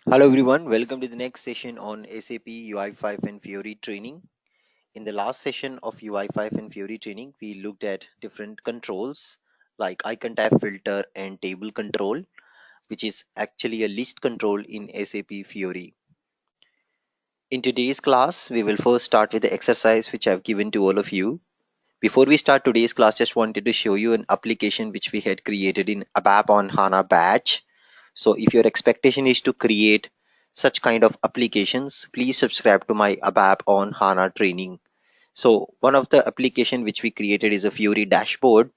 Hello everyone, welcome to the next session on SAP UI5 and Fiori training. In the last session of UI5 and Fiori training, we looked at different controls like icon tab filter and table control, which is actually a list control in SAP Fiori. In today's class, we will first start with the exercise which I've given to all of you. Before we start today's class, just wanted to show you an application which we had created in ABAP on HANA batch. So if your expectation is to create such kind of applications, please subscribe to my ABAP on HANA training. So one of the application which we created is a Fiori dashboard.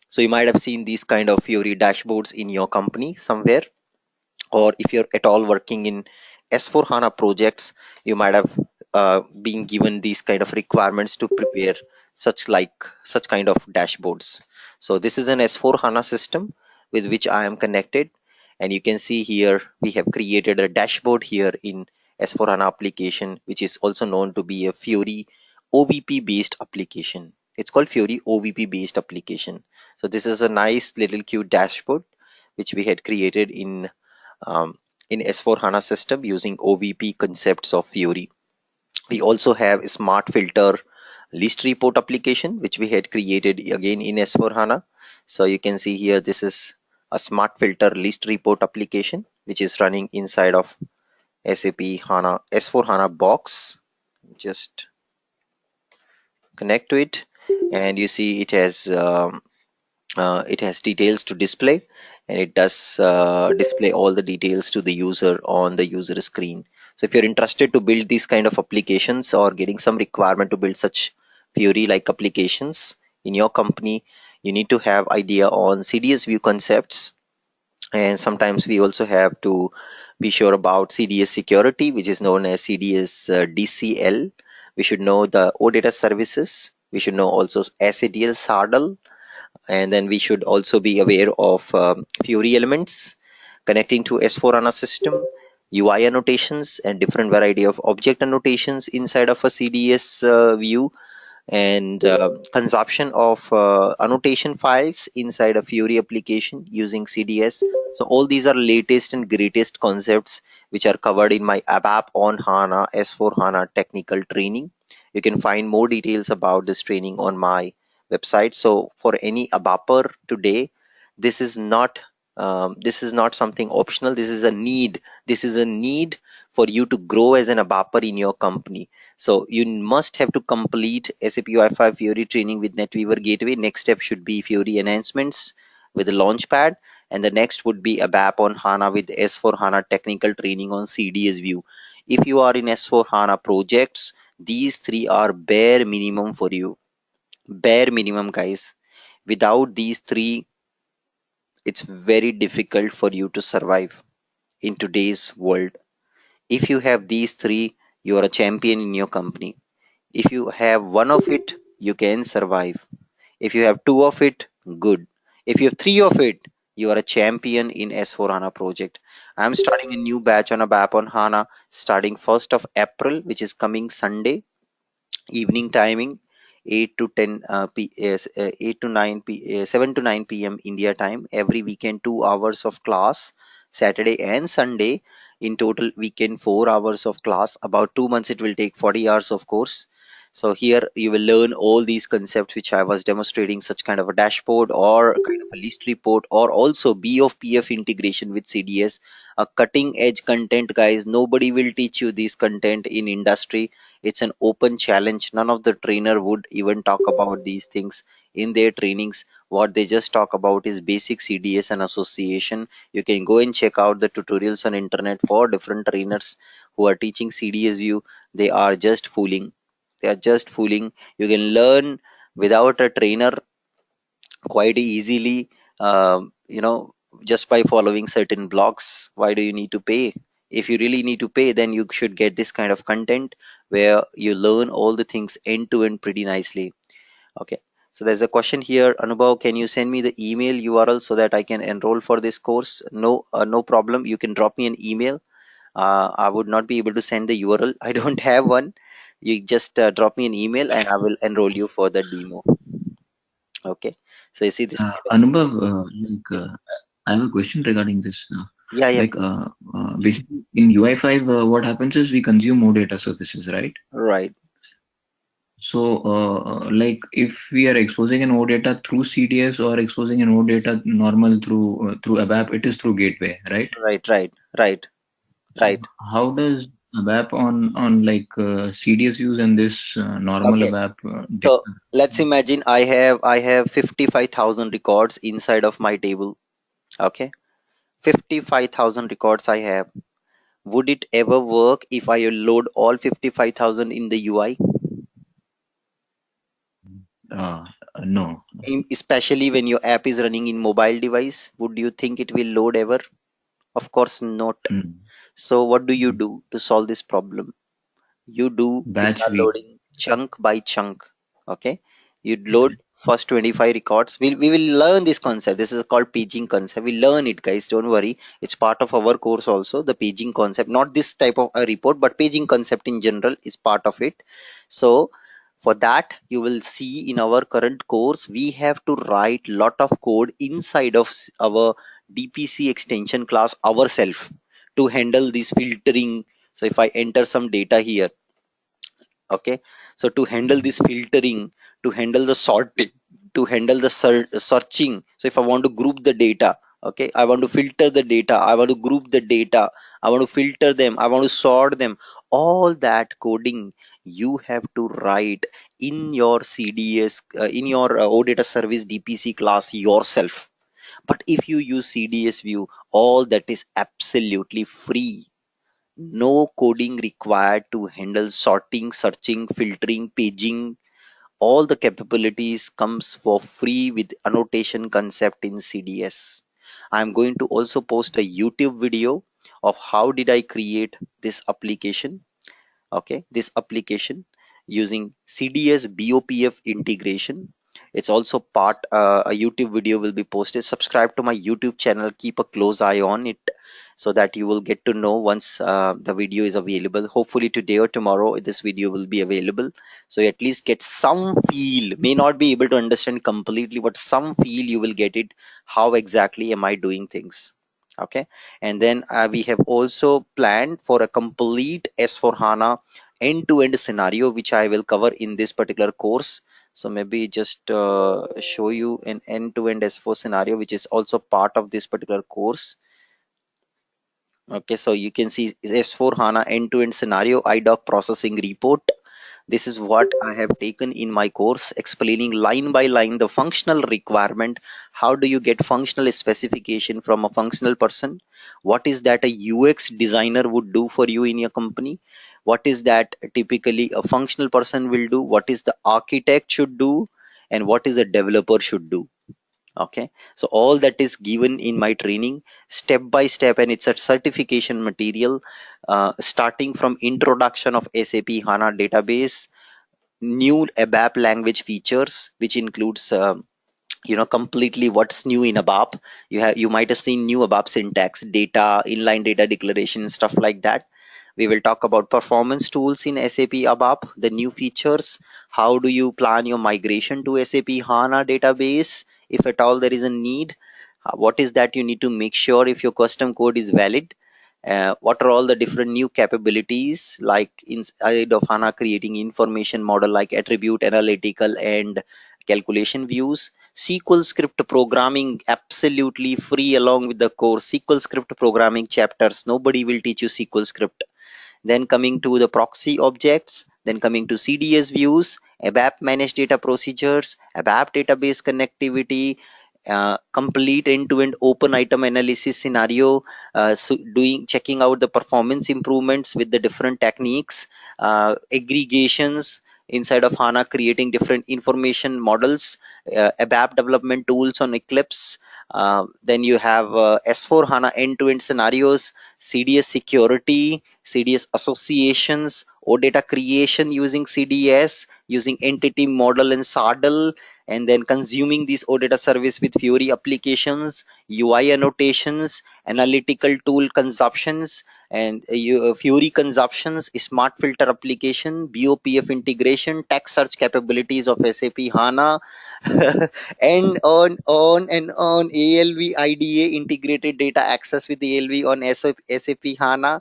So you might have seen these kind of Fiori dashboards in your company somewhere, or if you're at all working in S4 HANA projects, you might have been given these kind of requirements to prepare such kind of dashboards. So this is an S4 HANA system with which I am connected, and you can see here we have created a dashboard here in S4 HANA application, which is also known to be a Fiori OVP based application. It's called Fiori OVP based application. So this is a nice little cute dashboard which we had created um, in S4 HANA system using OVP concepts of Fiori. We also have a smart filter list report application, which we had created again in S4 HANA. So you can see here, this is a smart filter list report application, which is running inside of SAP HANA S4 HANA box. Just connect to it, and you see it has details to display, and it does display all the details to the user on the user screen. So if you're interested to build these kind of applications or getting some requirement to build such Fiori like applications in your company, you need to have idea on CDS view concepts, and sometimes we also have to be sure about CDS security, which is known as CDS DCL. We should know the OData services. We should know also SADL SARDL, and then we should also be aware of Fiori elements connecting to S4 HANA system, UI annotations, and different variety of object annotations inside of a CDS view, and consumption of annotation files inside a Fiori application using CDS. So all these are latest and greatest concepts which are covered in my ABAP on HANA S4 HANA technical training. You can find more details about this training on my website. So for any ABAPer today, this is not this is not something optional. This is a need. This is a need for you to grow as an ABAPer in your company. So you must have to complete SAP UI5 Fiori training with NetWeaver Gateway. Next step should be Fiori enhancements with the Launchpad, and the next would be ABAP on HANA with S4 HANA technical training on CDS view. If you are in S4 HANA projects, these three are bare minimum for you. Bare minimum, guys. Without these three, it's very difficult for you to survive in today's world. If you have these three, you are a champion in your company. If you have one of it, you can survive. If you have two of it, good. If you have three of it, you are a champion in S4 HANA project. I'm starting a new batch on ABAP on HANA starting 1st of April, which is coming Sunday, evening timing, 8 to 10 8 to 9 7 to 9 p.m. India time. Every weekend 2 hours of class, Saturday and Sunday. In total weekend 4 hours of class. About 2 months it will take 40 hours of course. So here you will learn all these concepts which I was demonstrating, such kind of a dashboard or kind of a list report, or also B of PF integration with CDS, a cutting edge content, guys. Nobody will teach you this content in industry. It's an open challenge. None of the trainer would even talk about these things in their trainings. What they just talk about is basic CDS and association. You can go and check out the tutorials on internet for different trainers who are teaching CDS view. They are just fooling. They are just fooling. You can learn without a trainer quite easily, just by following certain blogs. Why do you need to pay? If you really need to pay, then you should get this kind of content where you learn all the things end to end pretty nicely. Okay, so there's a question here. Anubhav, can you send me the email URL so that I can enroll for this course? No, no problem. You can drop me an email. I would not be able to send the URL. I don't have one. You just drop me an email and I will enroll you for the demo. Okay, so you see this kind of Anubhav, yes. I have a question regarding this. Yeah, yeah, Like, please. basically in UI5, what happens is we consume more data services, right? Right, So, like if we are exposing an OData through CDS or exposing an OData normal through ABAP, it is through gateway, right? right, right, right, So right. how does ABAP on like CDS views and this normal Okay. ABAP So differ? let's imagine I have 55,000 records inside of my table. Okay. 55,000 records I have. Would it ever work if I load all 55,000 in the UI? Uh, no. Especially when your app is running in mobile device, would you think it will load ever? Of course not. Mm. So what do you do to solve this problem? You do Batch data week. loading chunk by chunk. Okay, you load first 25 records. We will learn this concept. This is called paging concept. We learn it, guys, don't worry. It's part of our course also, the paging concept, not this type of a report, but paging concept in general is part of it. So for that, you will see in our current course we have to write lot of code inside of our DPC extension class ourselves to handle this filtering. So if I enter some data here, okay, so to handle this filtering, to handle the sorting, to handle the searching, so if I want to group the data, okay, I want to filter the data, I want to group the data, I want to filter them, I want to sort them, all that coding you have to write in your CDS, in your OData service DPC class yourself. But if you use CDS view, all that is absolutely free. No coding required to handle sorting, searching, filtering, paging. All the capabilities comes for free with annotation concept in CDS. I'm going to also post a YouTube video of how did I create this application. Okay, this application using CDS BOPF integration. It's also part, a YouTube video will be posted. Subscribe to my YouTube channel, keep a close eye on it so that you will get to know once the video is available. Hopefully today or tomorrow this video will be available, so you at least get some feel. May not be able to understand completely, but some feel you will get it, how exactly am I doing things. Okay, and then we have also planned for a complete S4 HANA end-to-end scenario, which I will cover in this particular course. So maybe just show you an end-to-end S4 scenario, which is also part of this particular course. Okay, so you can see S4 HANA end-to-end scenario IDOC processing report. This is what I have taken in my course, explaining line by line the functional requirement. How do you get functional specification from a functional person? What is that a UX designer would do for you in your company? What is that typically a functional person will do? What is the architect should do? And what is a developer should do? Okay, so all that is given in my training step by step, and it's a certification material, starting from introduction of SAP HANA database, new ABAP language features, which includes completely what's new in ABAP. You might have seen new ABAP syntax, data, inline data declaration, stuff like that. We will talk about performance tools in SAP ABAP, the new features. How do you plan your migration to SAP HANA database if at all there is a need? What is that you need to make sure if your custom code is valid? What are all the different new capabilities like inside of HANA, creating information model like attribute, analytical, and calculation views. SQL script programming absolutely free along with the course. SQL script programming chapters. Nobody will teach you SQL script. Then coming to the proxy objects, then coming to CDS views, ABAP managed data procedures, ABAP database connectivity, complete end-to-end open item analysis scenario, so doing checking out the performance improvements with the different techniques, aggregations inside of HANA, creating different information models, ABAP development tools on Eclipse. Then you have S4 HANA end-to-end scenarios, CDS security, CDS associations, OData creation using CDS, using entity model and SADL, and then consuming this OData service with Fiori applications, UI annotations, analytical tool consumptions, and Fiori consumptions, smart filter application, BOPF integration, text search capabilities of SAP HANA, and on and on. ALV IDA, integrated data access with ALV on SAP HANA.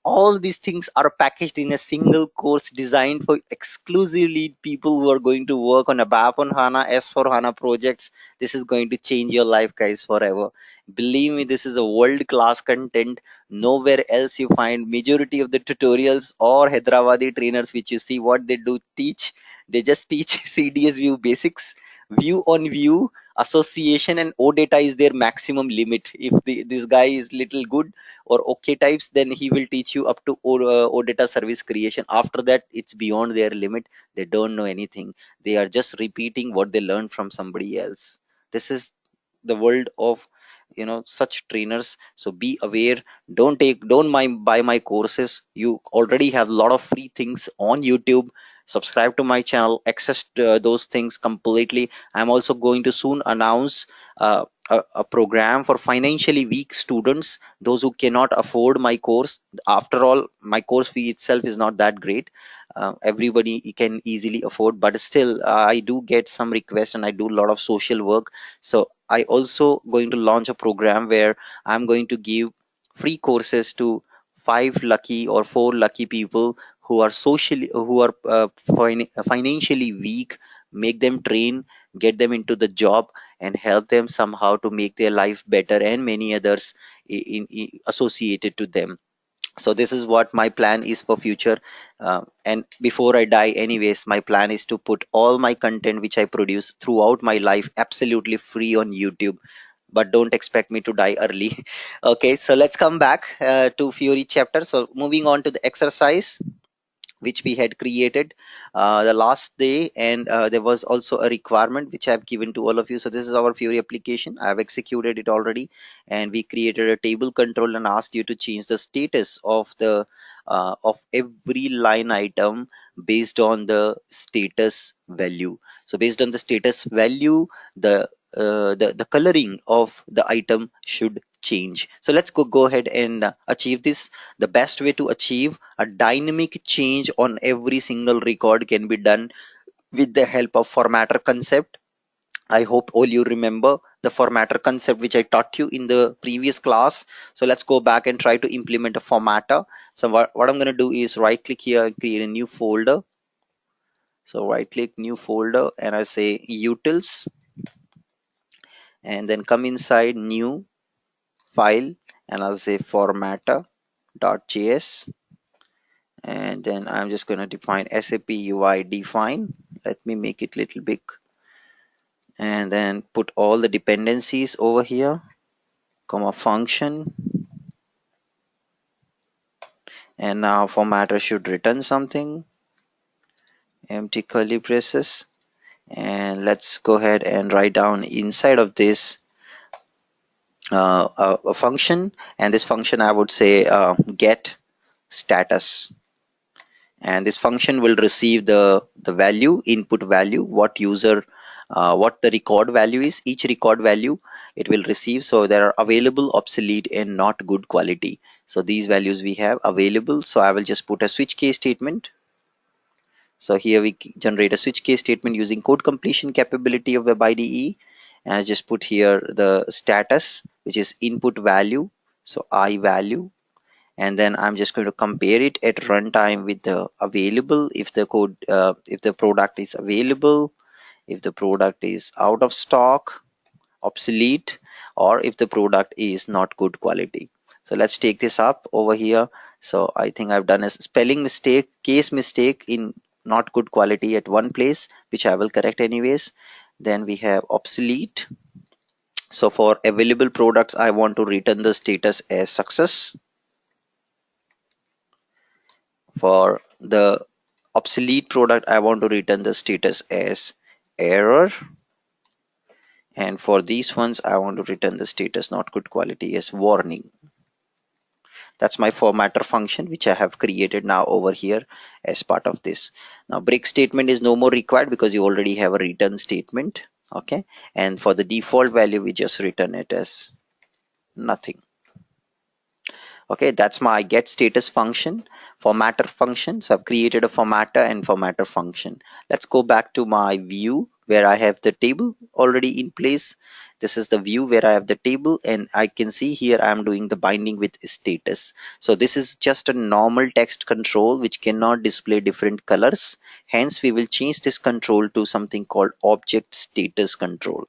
All these things are packaged in a single course designed for exclusively people who are going to work on ABAP on HANA, S4 HANA projects. This is going to change your life, guys, forever. Believe me, this is a world class content. Nowhere else you find majority of the tutorials or Hyderabadi trainers which you see what they do teach. They just teach CDS view basics, view on view, association, and OData is their maximum limit. If this guy is little good or okay types, then he will teach you up to OData service creation. After that, it's beyond their limit. They don't know anything. They are just repeating what they learned from somebody else. This is the world of such trainers. So be aware. Don't buy my courses. You already have a lot of free things on YouTube. Subscribe to my channel, access those things completely. I'm also going to soon announce a program for financially weak students, those who cannot afford my course. After all, my course fee itself is not that great. Everybody can easily afford, but still I do get some requests and I do a lot of social work. So I also going to launch a program where I'm going to give free courses to five lucky or four lucky people who are financially weak. Make them train, get them into the job, and help them somehow to make their life better, and many others associated to them. So this is what my plan is for future. And before I die anyways, my plan is to put all my content which I produce throughout my life absolutely free on YouTube. But don't expect me to die early. Okay, so let's come back to Fiori chapter. So moving on to the exercise which we had created the last day, and there was also a requirement which I have given to all of you. So this is our Fiori application. I have executed it already, and we created a table control and asked you to change the status of every line item based on the status value. So based on the status value, the coloring of the item should change. So let's go ahead and achieve this. The best way to achieve a dynamic change on every single record can be done with the help of formatter concept. I hope all you remember the formatter concept which I taught you in the previous class. So let's go back and try to implement a formatter. So what I'm going to do is right click here and create a new folder. So right click, new folder, and I say utils, and then come inside new file, and I'll say formatter.js, and then I'm just going to define SAP UI define. Let me make it little big, and then put all the dependencies over here, comma function, and now formatter should return something, empty curly braces, and let's go ahead and write down inside of this a function, and this function I would say get status, and this function will receive the value, input value, what the record value is, each record value it will receive. So there are available, obsolete, and not good quality. So these values we have available. So I will just put a switch case statement. So here we generate a switch case statement using code completion capability of Web IDE, and I just put here the status, which is input value, so I value, and then I'm just going to compare it at runtime with the available. If the code if the product is available, if the product is out of stock, obsolete, or if the product is not good quality. So let's take this up over here. So I think I've done a spelling mistake, case mistake in not good quality at one place, which I will correct anyways. Then we have obsolete. So for available products, I want to return the status as success. For the obsolete product, I want to return the status as error, and for these ones I want to return the status not good quality as warning. That's my formatter function, which I have created now over here as part of this. Now break statement is no more required because you already have a return statement. Okay, and for the default value, we just return it as nothing. Okay, that's my get status function, formatter function. So I've created a formatter and formatter function. Let's go back to my view where I have the table already in place. This is the view where I have the table, and I can see here I'm doing the binding with status. So this is just a normal text control which cannot display different colors. Hence we will change this control to something called object status control.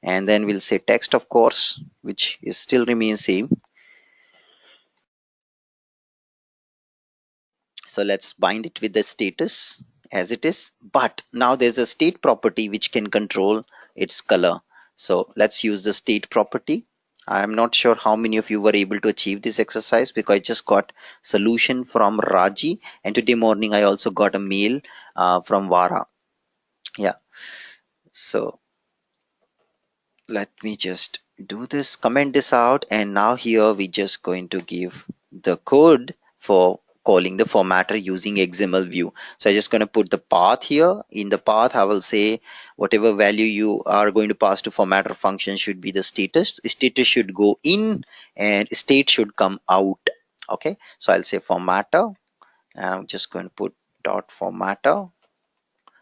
And then we'll say text, of course, which is still remains same. So let's bind it with the status as it is, but now there's a state property which can control its color. So let's use the state property. I'm not sure how many of you were able to achieve this exercise because I just got solution from Raji, and today morning I also got a mail from Vara. Yeah, so let me just do this, comment this out, and now here we just going to give the code for calling the formatter using XML view. So I'm just going to put the path here. In the path I will say whatever value you are going to pass to formatter function should be the status. Status should go in and state should come out. Okay, so I'll say formatter, and I'm just going to put dot formatter.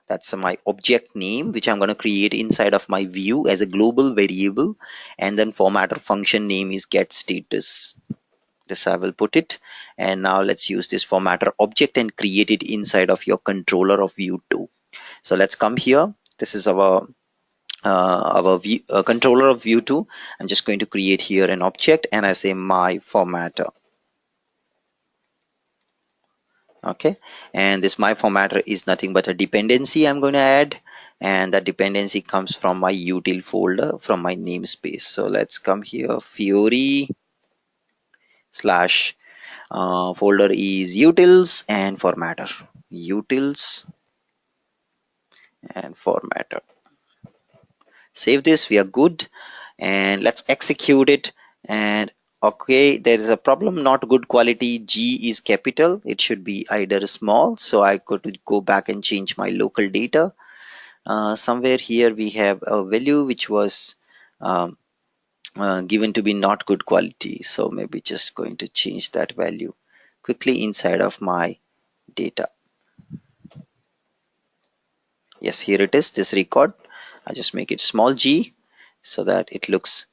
That's my object name, which I'm going to create inside of my view as a global variable. And then formatter function name is get status. This I will put it. And now let's use this formatter object and create it inside of your controller of view 2. So let's come here. This is our view, controller of view 2. I'm just going to create here an object, and I say my formatter. Okay, and this my formatter is nothing but a dependency I'm going to add, and that dependency comes from my util folder from my namespace. So let's come here, Fiori slash folder is utils and formatter, utils and formatter. Save this, we are good, and let's execute it. And okay, there is a problem, not good quality. G is capital, it should be either small, so I could go back and change my local data. Somewhere here we have a value which was given to be not good quality, so maybe just going to change that value quickly inside of my data. Yes, here it is, this record. I just make it small g so that it looks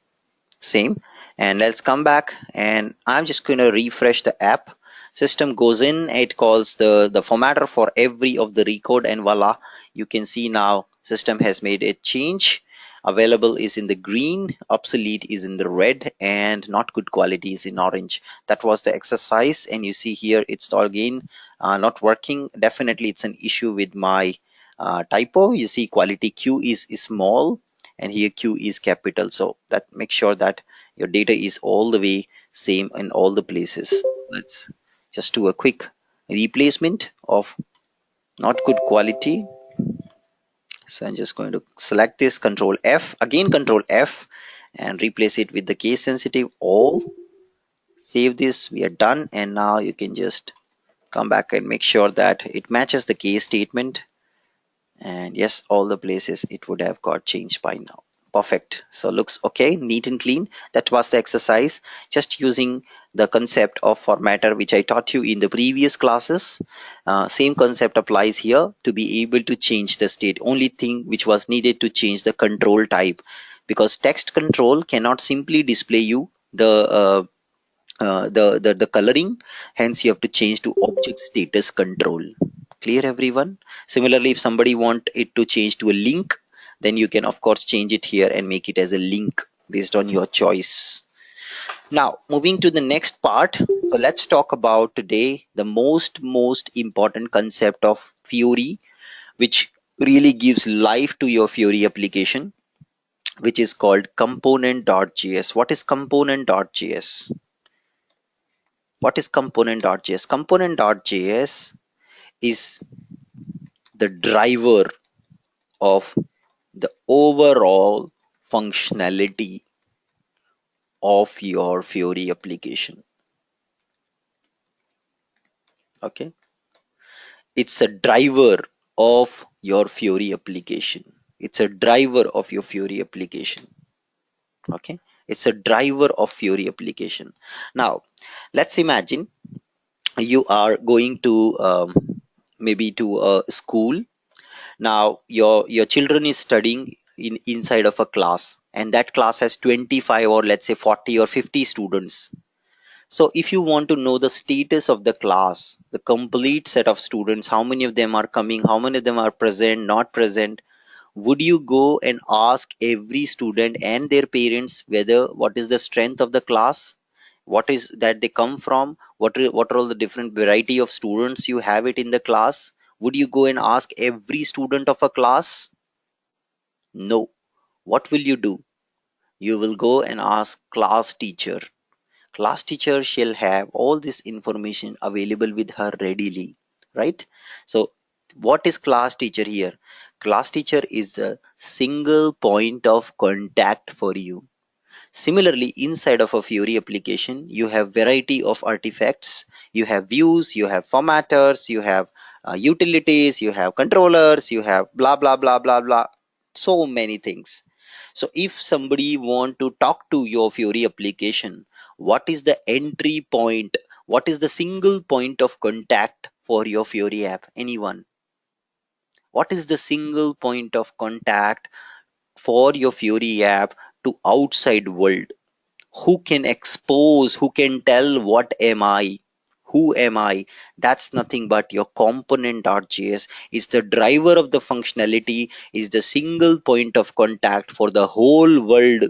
same. And let's come back, and I'm just going to refresh the app. System goes in, it calls the formatter for every of the record, and voila, you can see now system has made a change. Available is in the green, obsolete is in the red, and not good quality is in orange. That was the exercise, and you see here it's all again not working. Definitely it's an issue with my typo. You see quality q is small and here q is capital, so that make sure that your data is all the way same in all the places. Let's just do a quick replacement of not good quality. So I'm just going to select this, control F, again control F, and replace it with the case sensitive all. Save this, we are done, and now you can just come back and make sure that it matches the case statement. And yes, all the places it would have got changed by now. Perfect. So looks okay, neat and clean. That was the exercise, just using the concept of formatter which I taught you in the previous classes. Same concept applies here to be able to change the state. Only thing which was needed to change the control type, because text control cannot simply display you the coloring. Hence you have to change to object status control. Clear everyone? Similarly, if somebody want it to change to a link, then you can of course change it here and make it as a link based on your choice. Now moving to the next part, so let's talk about today the most important concept of Fiori, which really gives life to your Fiori application, which is called component.js. What is component.js? What is component.js? Component.js is the driver of the overall functionality of your Fiori application. Okay, it's a driver of your Fiori application. It's a driver of your Fiori application. Okay, it's a driver of Fiori application. Now, let's imagine you are going to maybe to a school. Now your children is studying inside of a class, and that class has 25 or let's say 40 or 50 students. So if you want to know the status of the class, the complete set of students, how many of them are coming, how many of them are present, not present, would you go and ask every student and their parents whether what is the strength of the class, what is that they come from, what are all the different variety of students you have it in the class? Would you go and ask every student of a class? No. What will you do? You will go and ask class teacher. Class teacher shall have all this information available with her readily, right? So what is class teacher here? Class teacher is the single point of contact for you. Similarly, inside of a Fiori application, you have variety of artifacts. You have views, you have formatters, you have utilities, you have controllers, you have blah blah blah blah blah. So many things. So if somebody want to talk to your Fiori application, what is the entry point? What is the single point of contact for your Fiori app? Anyone? What is the single point of contact for your Fiori app to outside world? Who can expose, who can tell what am I, who am I? That's nothing but your component.js is the driver of the functionality, is the single point of contact for the whole world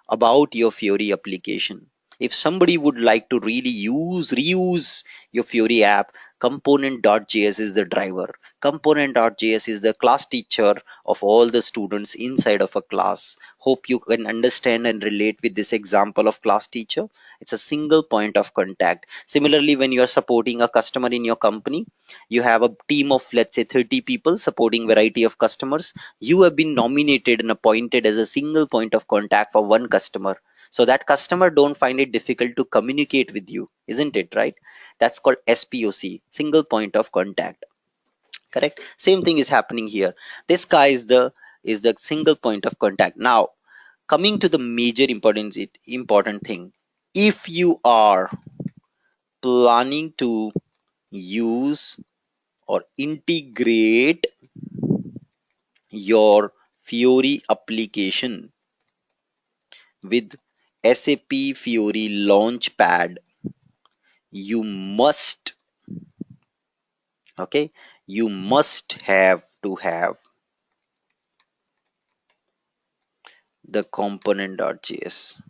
about your Fiori application. If somebody would like to really reuse your Fiori app, component.js is the driver. Component.js is the class teacher of all the students inside of a class. Hope you can understand and relate with this example of class teacher. It's a single point of contact. Similarly, when you are supporting a customer in your company, you have a team of let's say 30 people supporting variety of customers. You have been nominated and appointed as a single point of contact for one customer, so that customer don't find it difficult to communicate with you, isn't it? Right? That's called SPOC, single point of contact. Correct. Same thing is happening here. This guy is the single point of contact. Now coming to the major important thing, if you are planning to use or integrate your Fiori application with SAP Fiori Launchpad, you must, okay, you must have to have the component.js.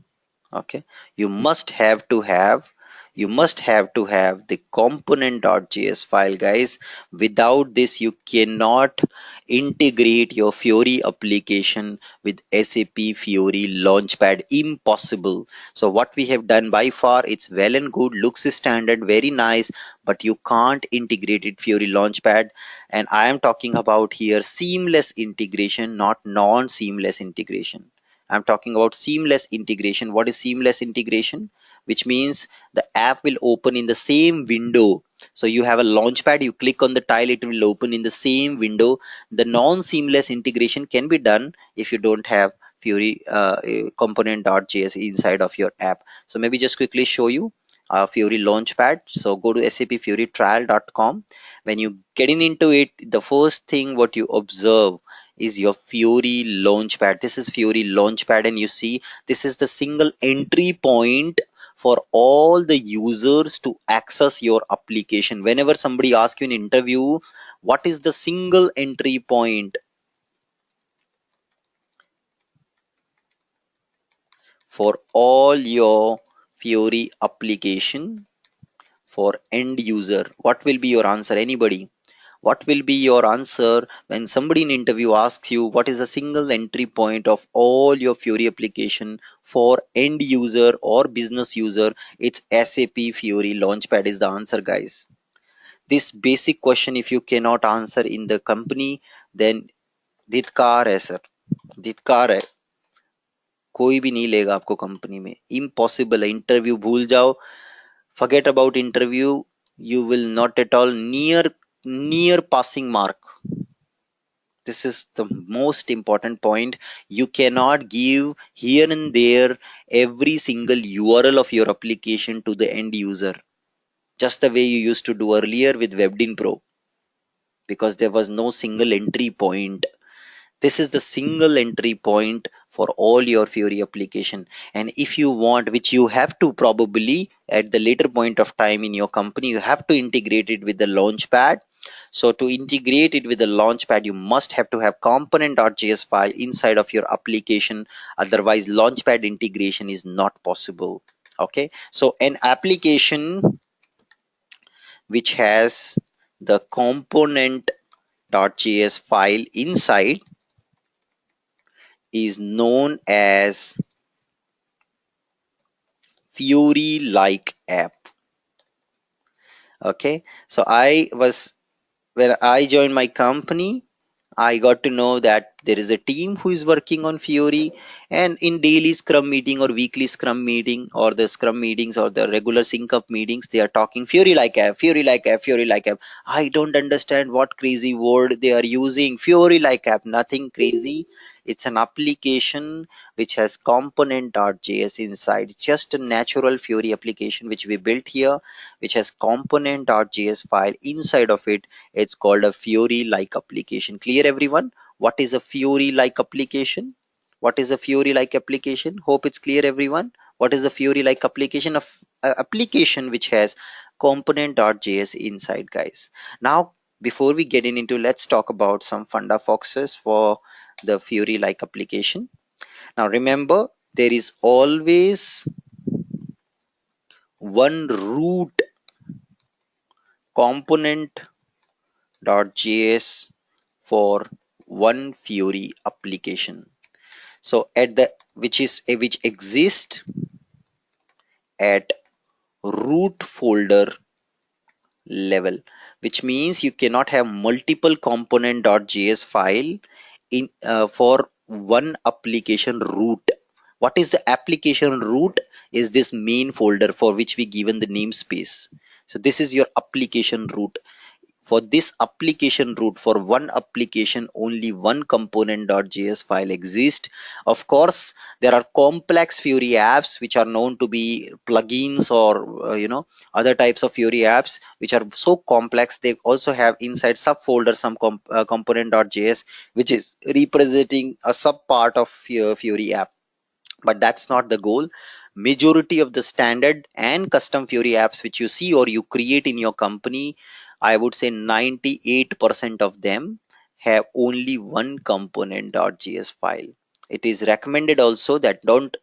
Okay, you must have to have, you must have to have the component.js file, guys. Without this you cannot integrate your Fiori application with SAP Fiori Launchpad. Impossible. So what we have done by far, it's well and good, looks standard, very nice, but you can't integrate it Fiori Launchpad. And I am talking about here seamless integration, not non-seamless integration. I'm talking about seamless integration. What is seamless integration? Which means the app will open in the same window. So you have a launchpad, you click on the tile, it will open in the same window. The non-seamless integration can be done if you don't have Fiori component.js inside of your app. So maybe just quickly show you Fiori Launchpad. So go to sapfioritrial.com. When you getting into it, the first thing what you observe is your Fiori Launchpad. This is Fiori Launchpad, and you see this is the single entry point for all the users to access your application. Whenever somebody asks you in interview, what is the single entry point for all your Fiori application for end user? What will be your answer? Anybody? What will be your answer when somebody in interview asks you what is a single entry point of all your Fiori application for end user or business user? It's SAP Fiori Launchpad is the answer, guys. This basic question if you cannot answer in the company, then धिक्कार है sir, धिक्कार है, कोई भी नहीं लेगा आपको company में, इम्पॉसिबल है. इंटरव्यू भूल जाओ, forget about interview. you will not at all near passing mark. This is the most important point. You cannot give here and there every single URL of your application to the end user, just the way you used to do earlier with Webdin Pro, because there was no single entry point. This is the single entry point for all your Fiori application. And if you want, which you have to probably at the later point of time in your company, you have to integrate it with the Launchpad. So to integrate it with the Launchpad, you must have to have component.js file inside of your application. Otherwise, Launchpad integration is not possible. Okay, so an application which has the component.js file inside is known as Fiori like app. Okay, so when I joined my company, I got to know that there is a team who is working on Fiori, and in daily Scrum meeting or weekly Scrum meeting or the Scrum meetings or the regular sync up meetings, they are talking Fiori like app, Fiori like app, Fiori like app. I don't understand what crazy word they are using. Fiori like app, nothing crazy. It's an application which has component.js inside, just a natural Fiori application which we built here, which has component.js file inside of it. It's called a Fiori like application. Clear everyone? What is a Fiori like application? What is a Fiori like application? Hope it's clear everyone. What is a Fiori like application? A application which has component.js inside, guys. Now before we get into, let's talk about some funda foxes for the Fiori like application. Now remember, there is always one root component.js for one Fiori application. So at the which exists at root folder level, which means you cannot have multiple component.js file in for one application root. What is the application root? Is this main folder for which we given the namespace. So this is your application root. For this application root, for one application, only one component.js file exists. Of course, there are complex Fiori apps which are known to be plugins or other types of Fiori apps which are so complex. They also have inside subfolder some component.js which is representing a sub part of Fiori app, but that's not the goal. Majority of the standard and custom Fiori apps which you see or you create in your company, I would say 98% of them have only one component.js file. It is recommended also that don't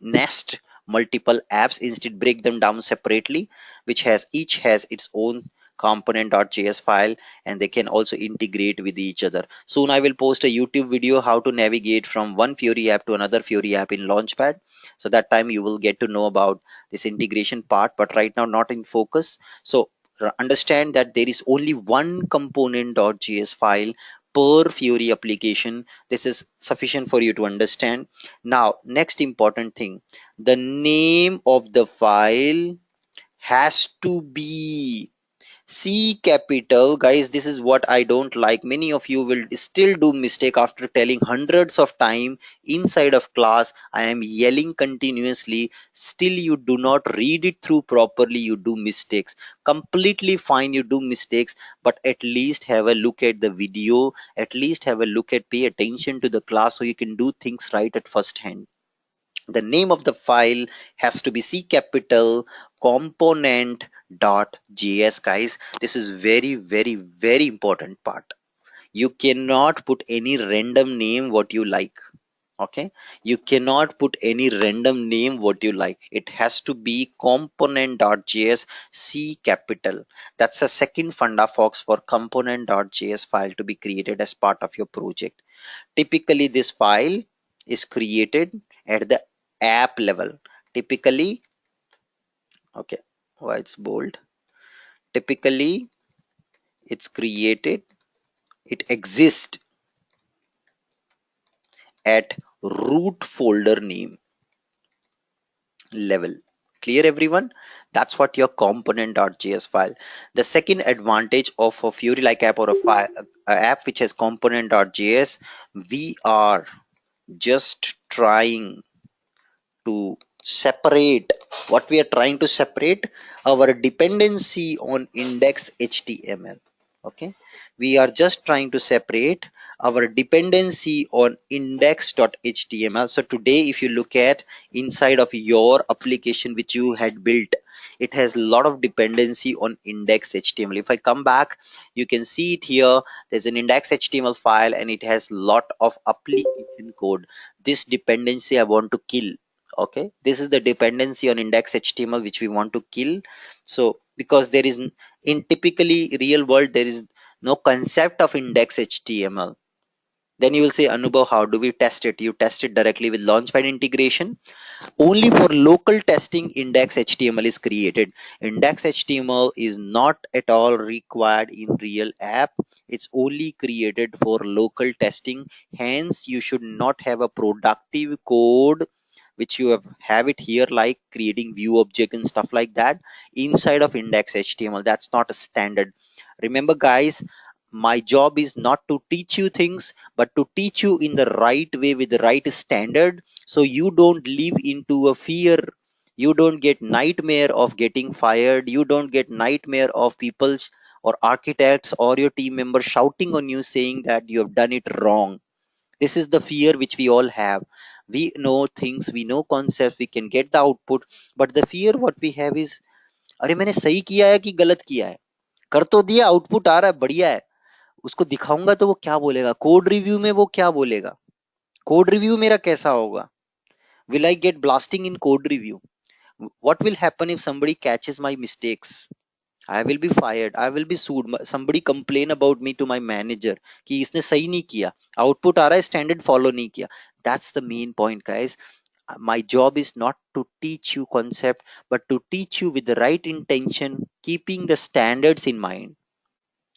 nest multiple apps, instead break them down separately, which has each has its own component.js file, and they can also integrate with each other. Soon I will post a YouTube video how to navigate from one Fiori app to another Fiori app in Launchpad. So that time you will get to know about this integration part, but right now not in focus. So understand that there is only one component.js file per Fiori application. This is sufficient for you to understand. Now, next important thing, the name of the file has to be C capital. Guys, this is what I don't like. Many of you will still do mistake after telling hundreds of time inside of class. I am yelling continuously. Still you do not read it through properly. You do mistakes. Completely fine. You do mistakes, but at least have a look at the video. At least have a look at, pay attention to the class so you can do things right at first hand. The name of the file has to be C capital component.js, guys. This is very important part. You cannot put any random name what you like. Okay, you cannot put any random name what you like. It has to be component.js C capital. That's a second funda fox for component.js file to be created as part of your project. Typically this file is created at the app level. Typically, okay, why it's bold? Typically it's created, it exists at root folder name level. Clear everyone? That's what your component.js file. The second advantage of a Fury like app or a app which has component.js, we are just trying to separate, what we are trying to separate, our dependency on index html. Okay, we are just trying to separate our dependency on index.html. So today if you look at inside of your application which you had built, it has a lot of dependency on index.html. If I come back, you can see it here. There's an index.html file and it has lot of application code. This dependency I want to kill. Okay, this is the dependency on index html which we want to kill. So because there is in typically real world there is no concept of index html, then you will say, Anubhav, how do we test it? You test it directly with launchpad integration. Only for local testing index html is created. Index html is not at all required in real app. It's only created for local testing. Hence you should not have a productive code which you have it here, like creating view object and stuff like that inside of index html. That's not a standard. Remember guys, my job is not to teach you things but to teach you in the right way with the right standard, so you don't live into a fear. You don't get nightmare of getting fired. You don't get nightmare of people or architects or your team members shouting on you saying that you have done it wrong. This is the fear which we all have. We know things, we know concepts, we can get the output, but the fear what we have is, अरे मैंने सही किया है कि गलत किया है? कर तो दिया, आउटपुट आ रहा है, बढ़िया है, उसको दिखाऊंगा तो वो क्या बोलेगा, कोड रिव्यू में वो क्या बोलेगा, कोड रिव्यू मेरा कैसा होगा, will I get blasting in code review? What will happen if somebody catches my mistakes? I will be fired, I will be sued, somebody complain about me to my manager कि इसने सही नहीं किया, output आ रहा है standard follow नहीं किया. That's the main point guys. My job is not to teach you concept but to teach you with the right intention, keeping the standards in mind.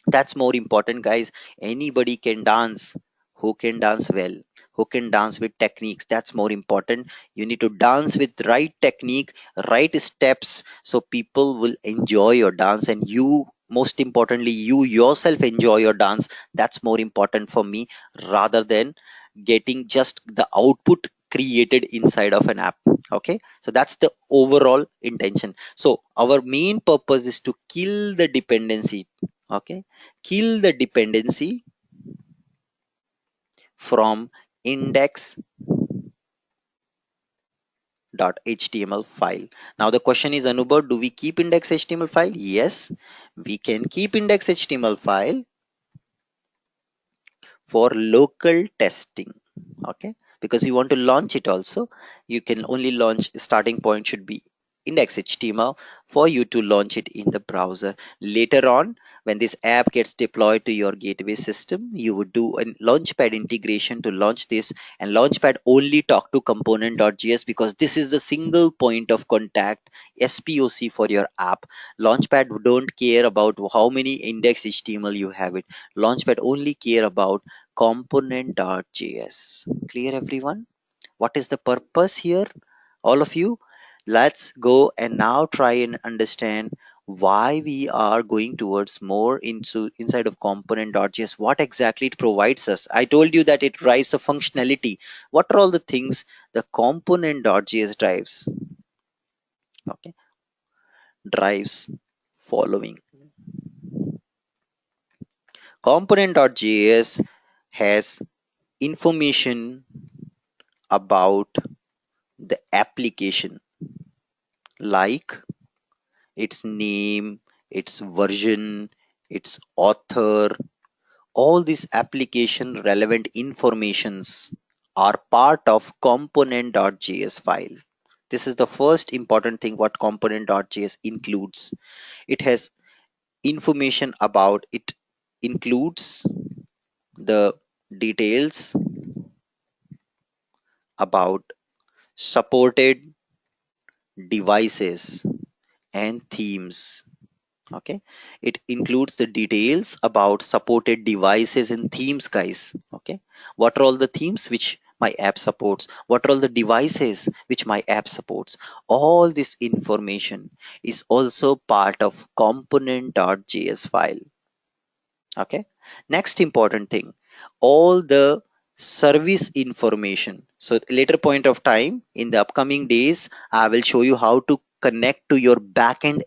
That's more important guys. Anybody can dance, who can dance well, who can dance with techniques. That's more important. You need to dance with right technique, right steps, so people will enjoy your dance, and you, most importantly, you yourself enjoy your dance. That's more important for me, rather than getting just the output created inside of an app. Okay, so that's the overall intention. So our main purpose is to kill the dependency. Okay, kill the dependency from index.html file. Now the question is, Anubhav, do we keep index.html file? Yes, we can keep index.html file for local testing. Okay, because you want to launch it also, you can only launch, starting point should be index.html for you to launch it in the browser. Later on, when this app gets deployed to your gateway system, you would do a launchpad integration to launch this, and launchpad only talk to component.js because this is the single point of contact, SPOC, for your app. Launchpad don't care about how many index.html you have it. Launchpad only care about component.js. Clear everyone? What is the purpose here? All of you, let's go and now try and understand why we are going towards more into inside of component.js. What exactly it provides us? I told you that it drives the functionality. What are all the things the component.js drives? Okay, drives following. Component.js has information about the application, like its name, its version, its author. All these application relevant informations are part of component.js file. This is the first important thing what component.js includes. It has information about, it includes the details about supported devices and themes. Okay, it includes the details about supported devices and themes guys. Okay, what are all the themes which my app supports, what are all the devices which my app supports. All this information is also part of component.js file. Okay, next important thing, all the service information. So later point of time in the upcoming days, I will show you how to connect to your backend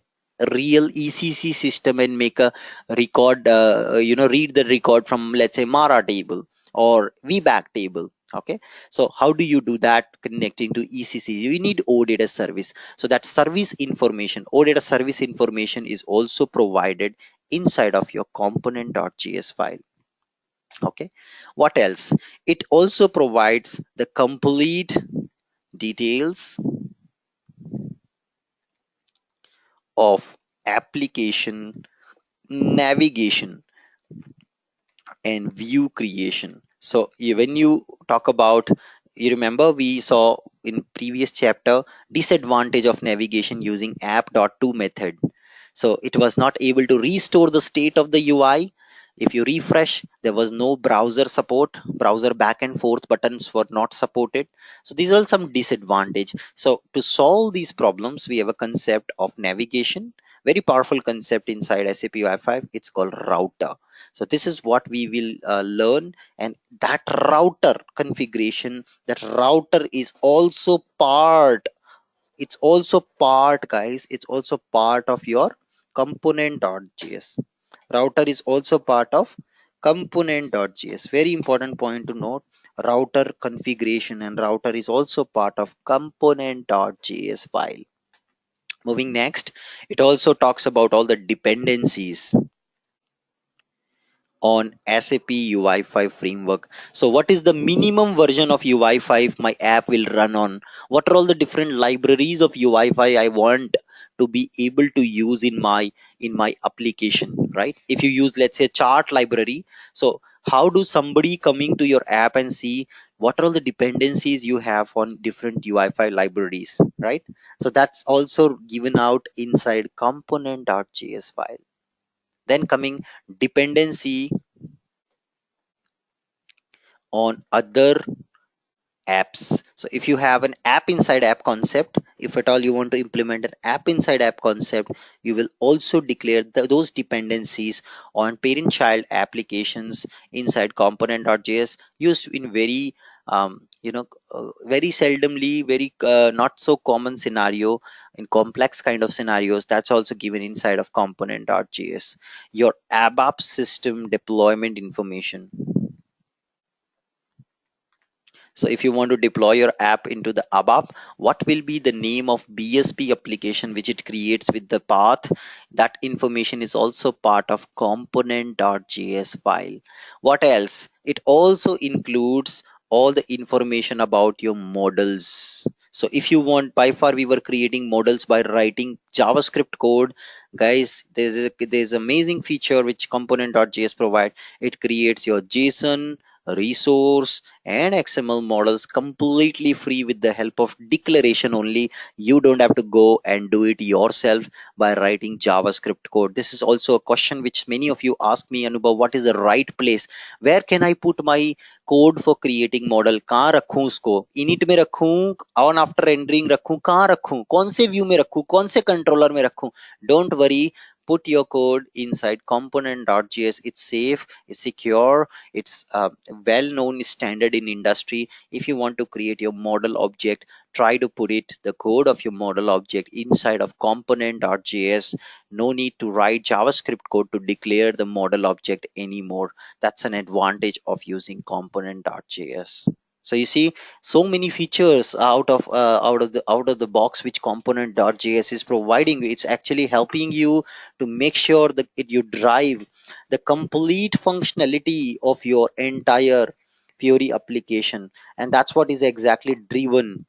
real ECC system and make a record, read the record from, let's say, Mara table or VBAC table. Okay, so how do you do that connecting to ECC? You need OData service. So that service information, OData service information, is also provided inside of your component.js file. Okay, what else? It also provides the complete details of application navigation and view creation. So when you talk about, you remember we saw in previous chapter disadvantage of navigation using app.to method. So it was not able to restore the state of the UI. If you refresh, there was no browser support, browser back and forth buttons were not supported. So these are some disadvantage. So to solve these problems, we have a concept of navigation, very powerful concept inside SAP UI5. It's called router. So this is what we will learn, and that router configuration, that router is also part, it's also part, guys, it's also part of your component.js. Router is also part of component.js. Very important point to note, router configuration and router is also part of component.js file. Moving next, it also talks about all the dependencies on SAP UI5 framework. So what is the minimum version of UI5 my app will run on? What are all the different libraries of UI5 I want to be able to use in my application, right? If you use, let's say, chart library, so how do somebody coming to your app and see what are all the dependencies you have on different UI5 libraries, right? So that's also given out inside component.js file. Then coming dependency on other apps. So if you have an app inside app concept, if at all you want to implement an app inside app concept, you will also declare those dependencies on parent child applications inside component.js, used in very very seldomly, very not so common scenario. In complex kind of scenarios, that's also given inside of component.js. Your ABAP system deployment information. So if you want to deploy your app into the ABAP, what will be the name of BSP application which it creates with the path? That information is also part of component.js file. What else? It also includes all the information about your models. So if you want, by far we were creating models by writing JavaScript code. Guys, there's amazing feature which component.js provide. It creates your JSON, resource and XML models completely free with the help of declaration only. You don't have to go and do it yourself by writing JavaScript code. This is also a question which many of you ask me, Anubhav, what is the right place? Where can I put my code for creating model? कहाँ रखूं उसको? init में रखूं, on after rendering रखूं, कहाँ रखूं, कौन से view में रखूं, कौन से controller में रखूं? Don't worry, put your code inside component.js. It's safe, it's secure, it's well-known standard in industry. If you want to create your model object, try to put it, the code of your model object, inside of component.js. No need to write JavaScript code to declare the model object anymore. That's an advantage of using component.js. So you see, so many features out of the box which component.js is providing you. It's actually helping you to make sure that you drive the complete functionality of your entire Fiori application, and that's what is exactly driven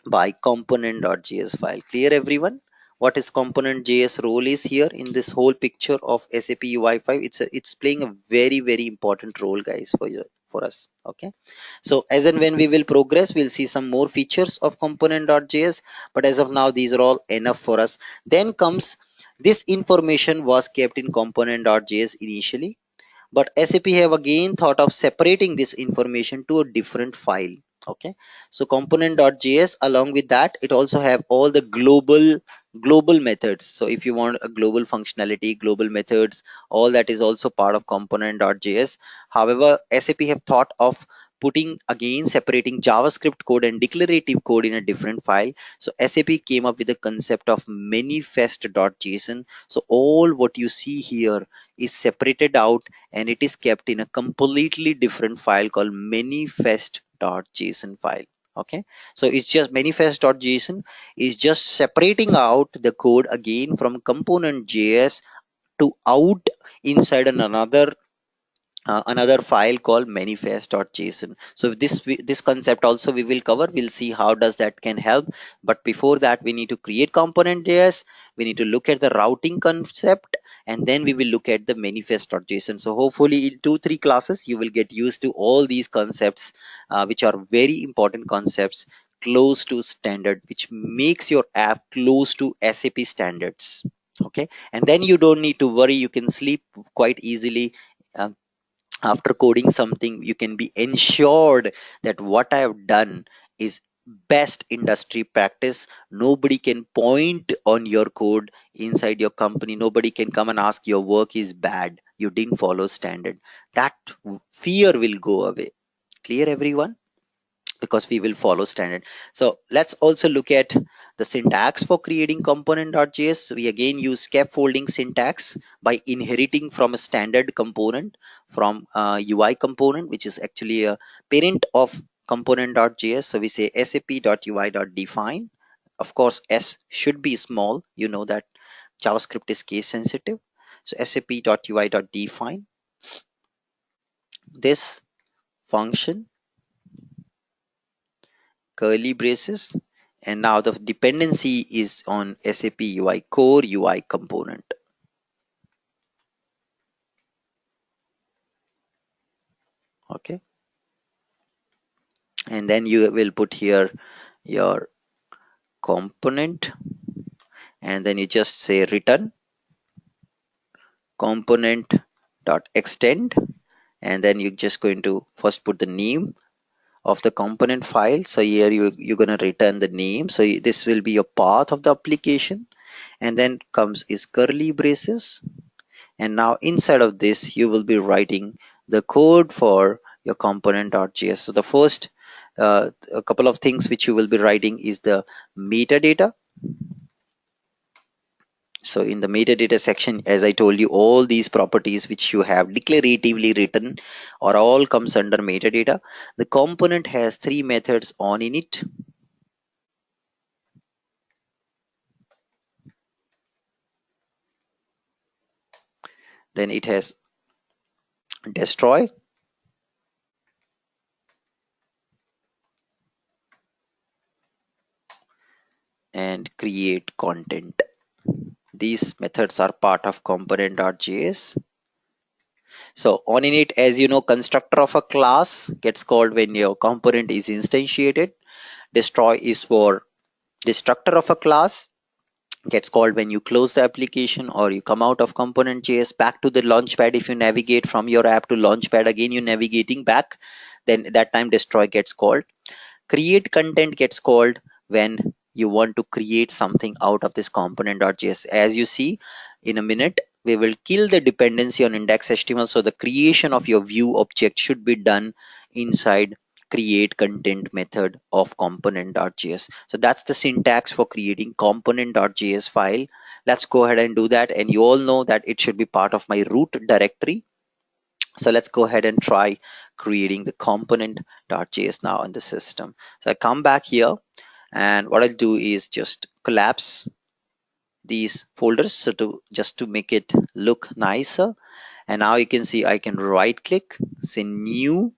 by component.js file. Clear, everyone? What is component.js role is here in this whole picture of SAP UI5? It's playing a very important role, guys, for us. Okay, so as and when we will progress, we'll see some more features of component.js, but as of now these are all enough for us. Then comes, this information was kept in component.js initially, But SAP have again thought of separating this information to a different file. Okay, so component.js, along with that, it also have all the global methods. So if you want a global functionality, global methods, all that is also part of component.js. However, SAP have thought of putting again separating JavaScript code and declarative code in a different file. So SAP came up with the concept of manifest.json. So all what you see here is separated out, and it is kept in a completely different file called manifest.json file. Okay, so it's just manifest.json is just separating out the code again from component.js to out inside another file called manifest.json. So this concept also we will cover. We'll see how does that can help. But before that, we need to create component.js. We need to look at the routing concept, and then we will look at the manifest.json. So hopefully in 2-3 classes you will get used to all these concepts, which are very important concepts, close to standard, which makes your app close to SAP standards. Okay, and then you don't need to worry, you can sleep quite easily. Um, After coding something, you can be ensured that what I have done is best industry practice. Nobody can point on your code inside your company. Nobody can come and ask your work is bad, you didn't follow standard. That fear will go away. Clear, everyone? Because we will follow standard. So let's also look at the syntax for creating component.js. We again use scaffolding syntax by inheriting from a standard component from UI component, which is actually a parent of component.js. So we say sap.ui.define. Of course, S should be small. You know that JavaScript is case sensitive. So sap.ui.define this function, curly braces, and now the dependency is on SAP UI core UI component. Okay, and then you will put here your component, and then you just say return component dot extend, and then you're just going to first put the name of the component file. So here you're going to return the name. So this will be a path of the application, and then comes is curly braces. And now inside of this, you will be writing the code for your component.js. So the first a couple of things which you will be writing is the metadata. So in the metadata section, as I told you, all these properties which you have declaratively written or all comes under metadata. The component has 3 methods on in it. Then it has destroy, and create content. These methods are part of component.js. So on init, as you know, constructor of a class gets called when your component is instantiated. Destroy is for destructor of a class, gets called when you close the application or you come out of component.js back to the launchpad. If you navigate from your app to launchpad, again you're navigating back, then that time destroy gets called. Create content gets called when you want to create something out of this component.js. As you see in a minute, we will kill the dependency on index.html. So the creation of your view object should be done inside create content method of component.js. So that's the syntax for creating component.js file. Let's go ahead and do that. And you all know that it should be part of my root directory. So let's go ahead and try creating the component.js now in the system. So I come back here, and what I'll do is just collapse these folders so to make it look nicer. And now you can see I can right click, say new,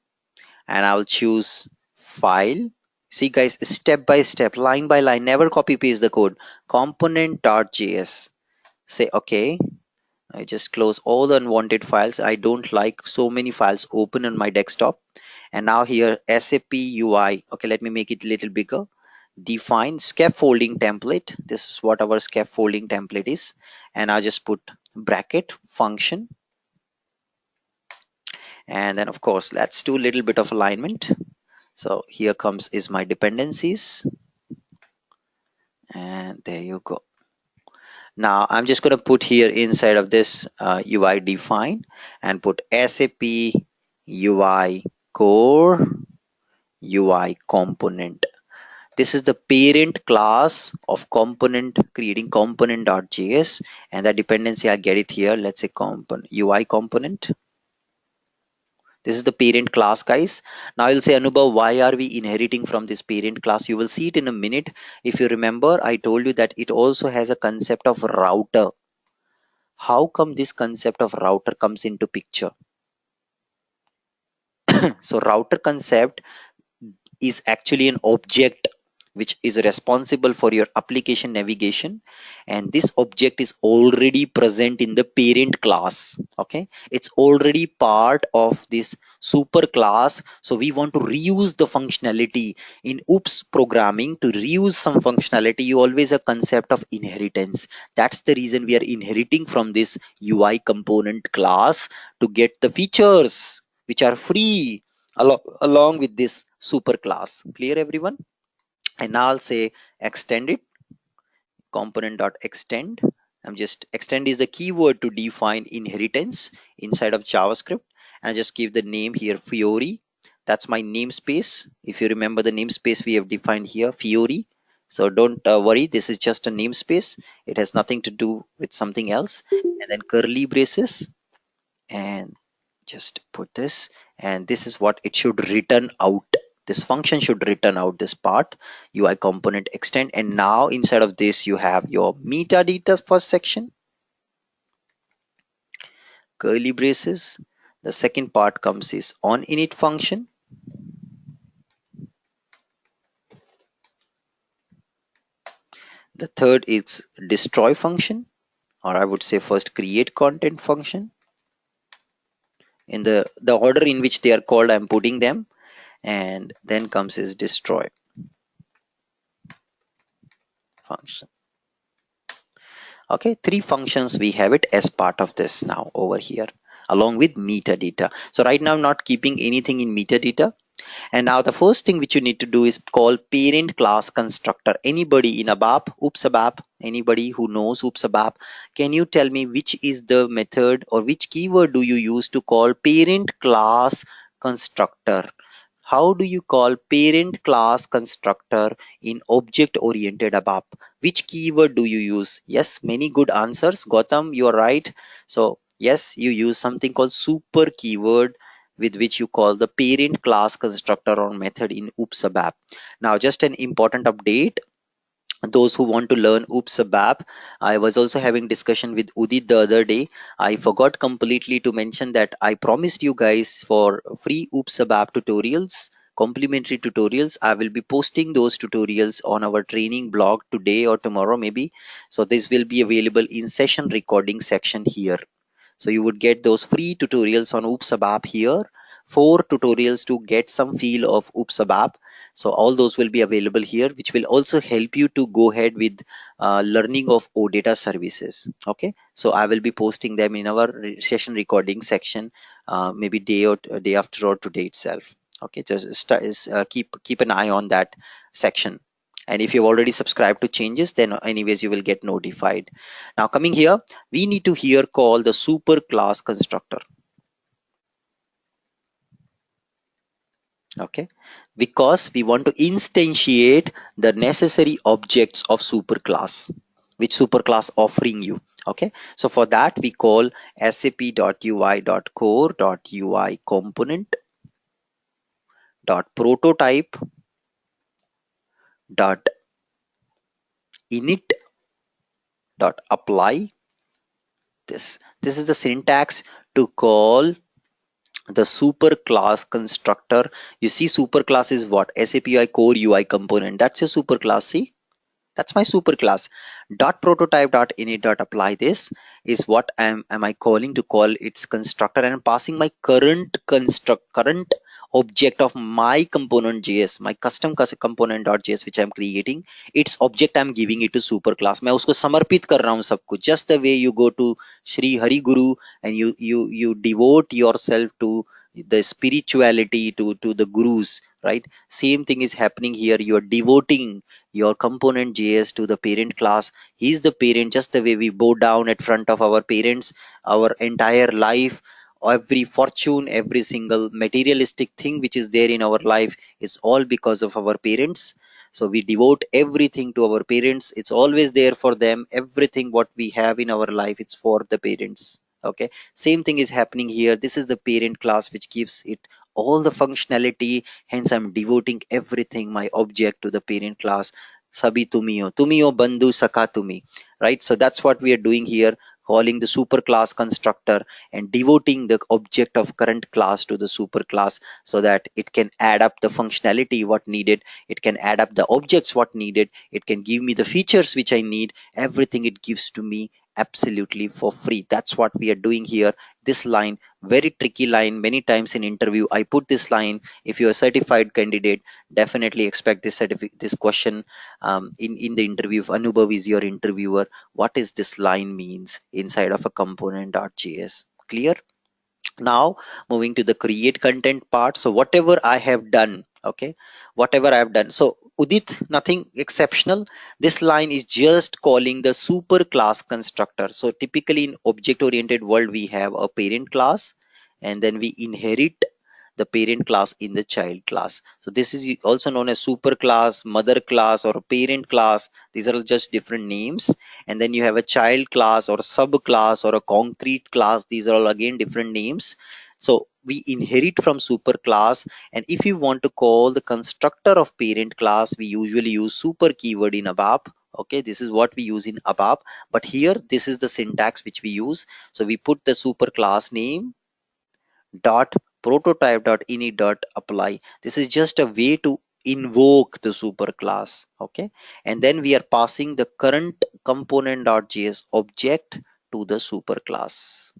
and I'll choose file. See guys, step by step, line by line, never copy paste the code. Component.js, say okay. I just close all the unwanted files. I don't like so many files open on my desktop. And now here SAP UI. Okay, let me make it a little bigger. Define scaffolding template. This is what our scaffolding template is. And I just put bracket function And then of course let's do a little bit of alignment. So here comes is my dependencies, and there you go. Now I'm just going to put here inside of this UI define and put SAP UI core UI component. This is the parent class of component, creating component.js, and the dependency I get it here. Let's say component UI component. This is the parent class, guys. Now you'll say, Anubhav, why are we inheriting from this parent class? You will see it in a minute. If you remember, I told you that it also has a concept of router. How come this concept of router comes into picture? So router concept is actually an object which is responsible for your application navigation, and this object is already present in the parent class. Okay, it's already part of this super class. So we want to reuse the functionality in OOPS programming. To reuse some functionality, you always a concept of inheritance. That's the reason we are inheriting from this UI component class to get the features which are free along with this super class. Clear, everyone? And now I'll say extend it, component.extend. I'm just extend is the keyword to define inheritance inside of JavaScript, and I just give the name here Fiori. That's my namespace. If you remember the namespace we have defined here, Fiori. So don't worry, this is just a namespace. It has nothing to do with something else. And then curly braces, and just put this, and this is what it should return out. This function should return out this part, UI component extend. And now inside of this you have your metadata first section, curly braces. The second part comes is on init function. The third is destroy function, or I would say first create content function. In the order in which they are called, I'm putting them. And then comes is destroy function. Okay, three functions we have it as part of this now over here along with metadata. So right now I'm not keeping anything in metadata. And now the first thing which you need to do is call parent class constructor. Anybody in ABAP, OOPS ABAP, anybody who knows OOPS ABAP, can you tell me which is the method or which keyword do you use to call parent class constructor? How do you call parent class constructor in object oriented ABAP? Which keyword do you use? Yes, many good answers. Gautam, you are right. So yes, you use something called super keyword with which you call the parent class constructor or method in OOPS ABAP. Now just an important update. Those who want to learn OOPS ABAP, I was also having discussion with Udit the other day. I forgot completely to mention that I promised you guys for free OOPS ABAP tutorials, complimentary tutorials. I will be posting those tutorials on our training blog today or tomorrow maybe. So this will be available in session recording section here. So you would get those free tutorials on OOPS ABAP here. 4 tutorials to get some feel of OOPS ABAP. So all those will be available here, which will also help you to go ahead with learning of OData services. Okay, so I will be posting them in our session recording section, maybe day after or today itself. Okay, just keep an eye on that section. And if you've already subscribed to changes, then anyways you will get notified. Now coming here, we need to here call the super class constructor. Okay, because we want to instantiate the necessary objects of superclass, which superclass offering you. Okay, so for that we call sap.ui.core.ui component dot prototype dot init dot apply. This is the syntax to call the super class constructor. You see, super class is what? SAP core UI component. That's your super class. See, that's my super class. Dot prototype dot init dot apply. This is what am I calling to call its constructor, and I'm passing my current object of my component JS, my custom component dot JS which I'm creating. Its object I'm giving it to super class. मैं उसको समर्पित कर रहा हूँ सब कुछ. Just the way you go to Shri Hari Guru and you devote yourself to the spirituality to the gurus, right? Same thing is happening here. You are devoting your component JS to the parent class. He's the parent, just the way we bow down at front of our parents. Our entire life, every fortune, every single materialistic thing which is there in our life is all because of our parents. So we devote everything to our parents. It's always there for them. Everything what we have in our life, it's for the parents. Okay, same thing is happening here. This is the parent class which gives it all the functionality. Hence I'm devoting everything, my object, to the parent class. Sabi tumio bandhu saka tumi, right? So that's what we are doing here, calling the super class constructor and devoting the object of current class to the super class, so that it can add up the functionality what needed, it can add up the objects what needed, it can give me the features which I need. Everything it gives to me absolutely for free. That's what we are doing here. This line, very tricky line. Many times in interview I put this line. If you're a certified candidate, definitely expect this question in the interview. If Anubhav is your interviewer, what is this line means inside of a component.js? Clear? Now moving to the create content part. So whatever I have done, okay, whatever I have done, so Udit, nothing exceptional. This line is just calling the super class constructor. So typically in object oriented world we have a parent class, and then we inherit the parent class in the child class. So this is also known as super class, mother class, or parent class. These are just different names. And then you have a child class or subclass or a concrete class. These are all again different names. So we inherit from super class, and if you want to call the constructor of parent class, we usually use super keyword in ABAP. Okay, this is what we use in ABAP, but here this is the syntax which we use. So we put the super class name dot prototype dot init dot apply. This is just a way to invoke the super class. Okay, and then we are passing the current component.js object to the super class.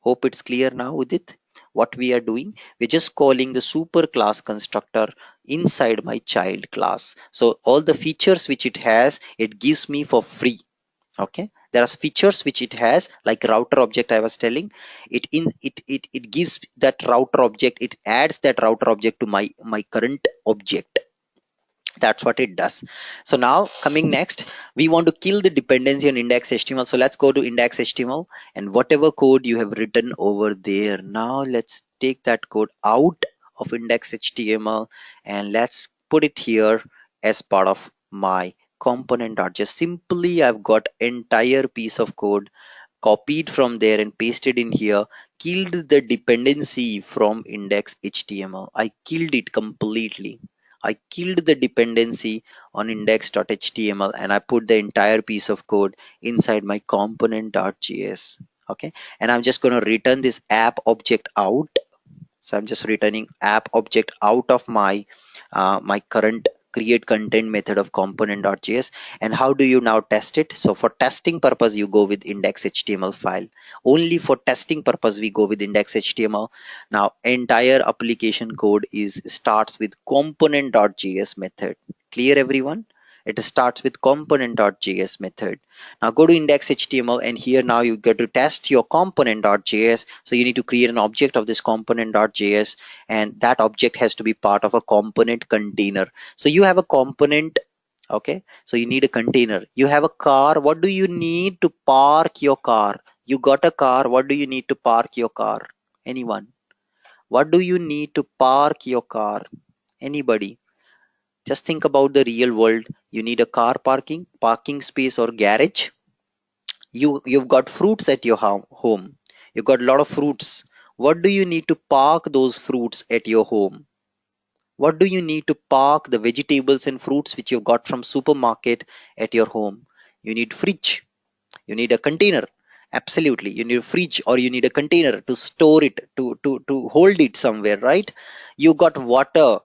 Hope it's clear now with it. What we are doing, we're just calling the super class constructor inside my child class. So all the features which it has, it gives me for free. Okay, there are features which it has, like router object I was telling. It gives that router object, it adds that router object to my current object. That's what it does. So now coming next, we want to kill the dependency on index.html. So let's go to index.html, and whatever code you have written over there, now let's take that code out of index.html and let's put it here as part of my component. Just simply I've got entire piece of code copied from there and pasted in here, killed the dependency from index.html. I killed it completely. I killed the dependency on index.html and I put the entire piece of code inside my component.js. Okay, and I'm just going to return this app object out. So I'm just returning app object out of my current create content method of component.js. And how do you now test it? So for testing purpose, you go with index.html file. Only for testing purpose, we go with index.html. Now entire application code is starts with component.js method. Clear everyone? It starts with component.js method. Now go to index.html, and here now you get to test your component.js. So you need to create an object of this component.js, and that object has to be part of a component container. So you have a component. Okay, so you need a container. You have a car. What do you need to park your car? You got a car. What do you need to park your car? Anyone? What do you need to park your car? Anybody? Just think about the real world. You need a car parking space or garage. You've got fruits at your home. You've got a lot of fruits. What do you need to park those fruits at your home? What do you need to park the vegetables and fruits which you've got from supermarket at your home? You need fridge. You need a container. Absolutely, you need a fridge or you need a container to store it, to hold it somewhere, right? You got water.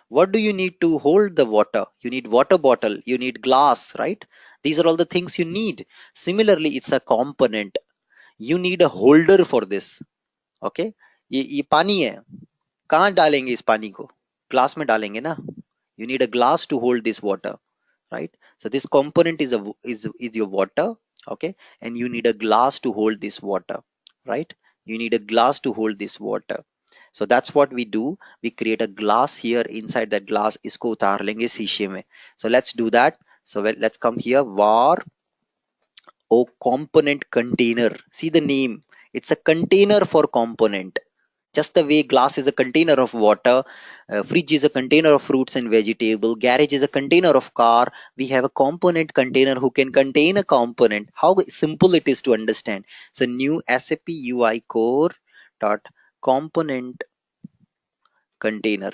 What do you need to hold the water? You need water bottle, you need glass, right? These are all the things you need. Similarly, it's a component. You need a holder for this. Okay, ये पानी है, कहाँ डालेंगे इस पानी को? Glass में डालेंगे ना. You need a glass to hold this water, right? So this component is your water. Okay, and you need a glass to hold this water, right? You need a glass to hold this water. So that's what we do. We create a glass here. Inside that glass isko utar lenge शीशे में. So let's do that. So let's come here. Var o component container. See the name, it's a container for component. Just the way glass is a container of water, fridge is a container of fruits and vegetable, garage is a container of car, we have a component container who can contain a component. How simple it is to understand. So new SAP UI core dot component container.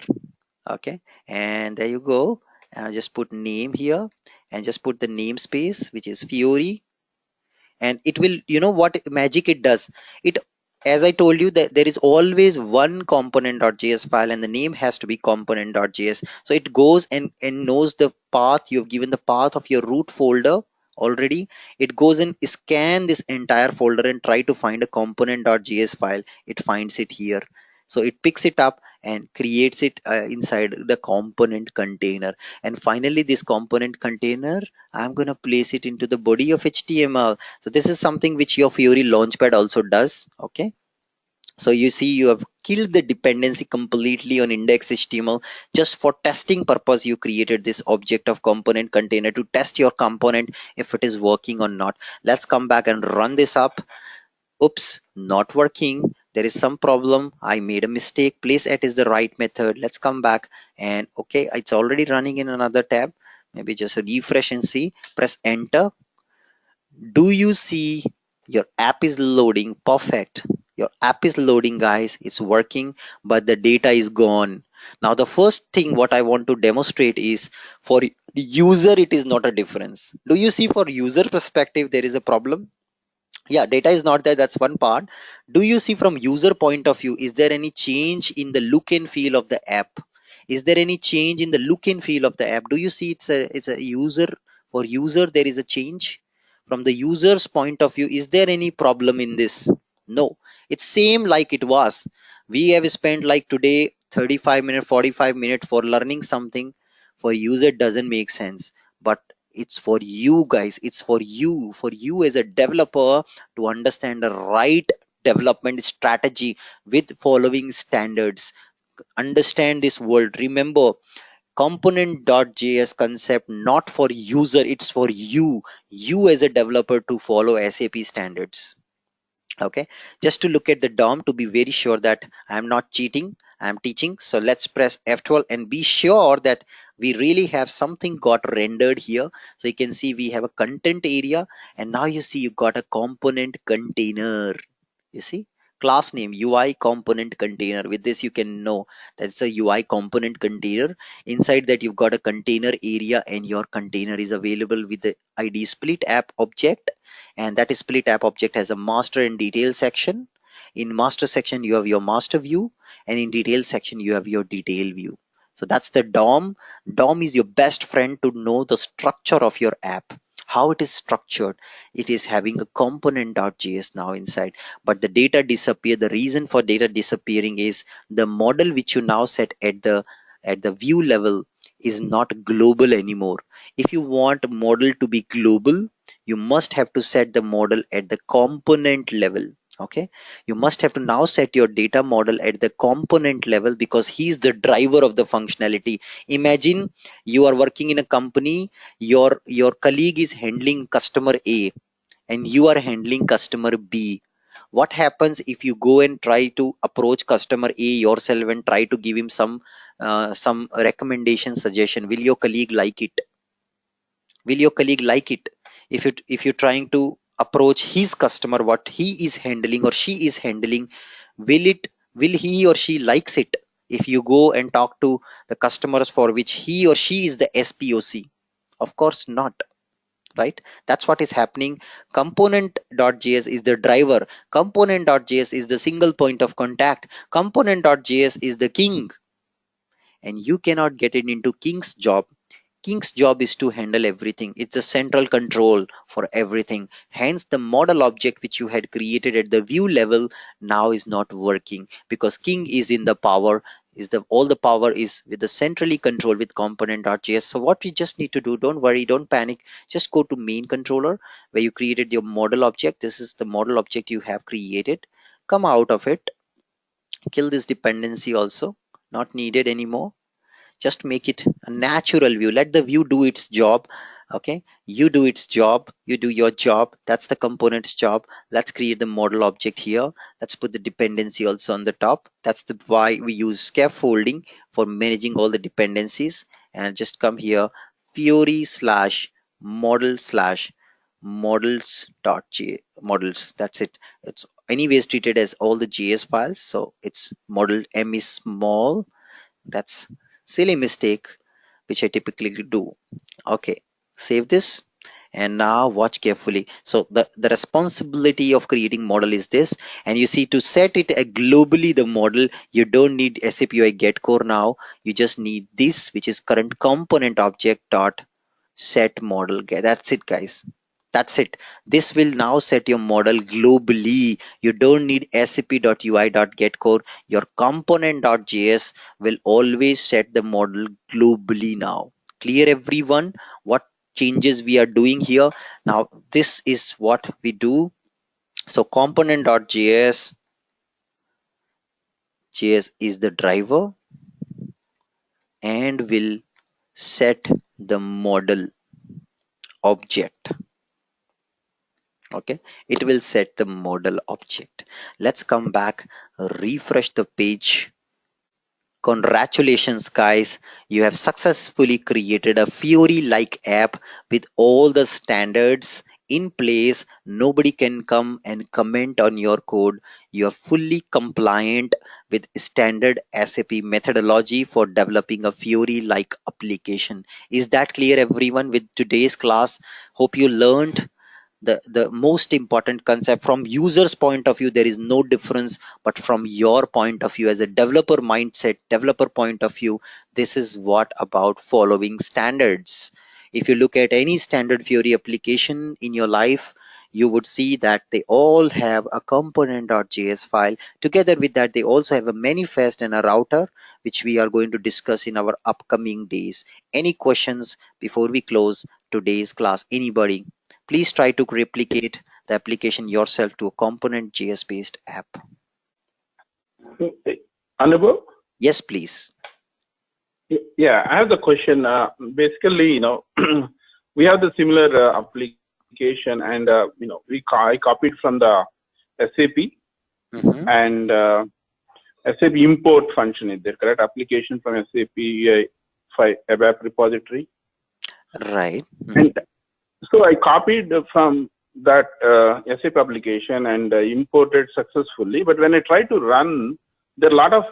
Okay, and there you go. And I just put name here and just put the namespace, which is Fiori. And it will, you know what magic it does. It, as I told you, that there is always one component.js file and the name has to be component.js. So it goes and knows the path. You have given the path of your root folder already. It goes and scan this entire folder and try to find a component.js file. It finds it here. So it picks it up and creates it inside the component container. And finally, this component container, I'm going to place it into the body of HTML. So this is something which your Fiori Launchpad also does. Okay. So you see, you have killed the dependency completely on index HTML. Just for testing purpose, you created this object of component container to test your component if it is working or not. Let's come back and run this up. Oops, not working. There is some problem. I made a mistake. Place at is the right method. Let's come back and okay, it's already running in another tab. Maybe just refresh and see. Press enter. Do you see your app is loading? Perfect. Your app is loading, guys. It's working, but the data is gone. Now the first thing what I want to demonstrate is for user it is not a difference. Do you see for user perspective there is a problem? Yeah, data is not there, that's one part. Do you see from user point of view, is there any change in the look and feel of the app? Is there any change in the look and feel of the app? Do you see it's a user, for user there is a change? From the user's point of view, is there any problem in this? No, it's same like it was. We have spent like today 35 minutes, 45 minutes for learning something. For user doesn't make sense, but it's for you guys, it's for you as a developer to understand the right development strategy with following standards. Understand this world. Remember, component.js concept not for user, it's for you as a developer to follow SAP standards. Okay, just to look at the DOM to be very sure that I'm not cheating, I'm teaching. So let's press F12 and be sure that we really have something got rendered here. So you can see we have a content area, and now you see you got a component container. You see, class name UI component container. With this you can know that's a UI component container. Inside that you've got a container area, and your container is available with the ID split app object. And that split app object has a master and detail section. In master section you have your master view, and in detail section you have your detail view. So that's the DOM. DOM is your best friend to know the structure of your app, how it is structured. It is having a component.js now inside, but the data disappear. The reason for data disappearing is the model which you now set at the view level is not global anymore. If you want model to be global, you must have to set the model at the component level. Okay, you must have to now set your data model at the component level, because he's the driver of the functionality. Imagine you are working in a company, your colleague is handling customer A and you are handling customer B. What happens if you go and try to approach customer A yourself and try to give him some recommendation suggestion? Will your colleague like it? Will your colleague like it? If you're trying to approach his customer, what he is handling or she is handling, will he or she likes it if you go and talk to the customers for which he or she is the SPOC? Of course not, right? That's what is happening. Component.js is the driver, component.js is the single point of contact, component.js is the king, and you cannot get it into king's job. King's job is to handle everything. It's a central control for everything. Hence, the model object which you had created at the view level now is not working, because King is in the power. Is the all the power is with the centrally controlled with component.js. So what we just need to do, don't worry, don't panic. Just go to main controller where you created your model object. This is the model object you have created. Come out of it Kill this dependency also, not needed anymore. Just make it a natural view. Let the view do its job. Okay, you do its job, you do your job. That's the component's job. Let's create the model object here. Let's put the dependency also on the top. That's the why we use scaffolding for managing all the dependencies. And just come here, Fiori slash model slash models dot j models. That's it. It's anyways treated as all the JS files, so it's model m is small. That's silly mistake which I typically do. Okay, save this and now watch carefully. So the responsibility of creating model is this, and you see to set it globally the model, you don't need SAP UI get core now. You just need this, which is current component object dot set model. That's it, guys. That's it. This will now set your model globally. You don't need sap.ui.getCore. Your component.js will always set the model globally now. Clear, everyone? What changes we are doing here? Now, this is what we do. So component.js is the driver and will set the model object. Okay, it will set the model object. Let's come back, refresh the page. Congratulations, guys, you have successfully created a Fiori like app with all the standards in place. Nobody can come and comment on your code. You are fully compliant with standard SAP methodology for developing a Fiori like application. Is that clear, everyone, with today's class? Hope you learned the most important concept. From users point of view, there is no difference, but from your point of view as a developer mindset, developer point of view, this is what about following standards. If you look at any standard Fiori application in your life, you would see that they all have a component.js file. Together with that, they also have a manifest and a router, which we are going to discuss in our upcoming days. Any questions before we close today's class? Anybody? Please try to replicate the application yourself to a component JS based app. Anubhav? Yes, please. Yeah, I have the question. Basically, we have the similar application, and I copied from the SAP and SAP import function. Is there correct? Application from SAP ABAP repository. Right. And so I copied from that SAP application and imported successfully. But when I try to run, there are a lot of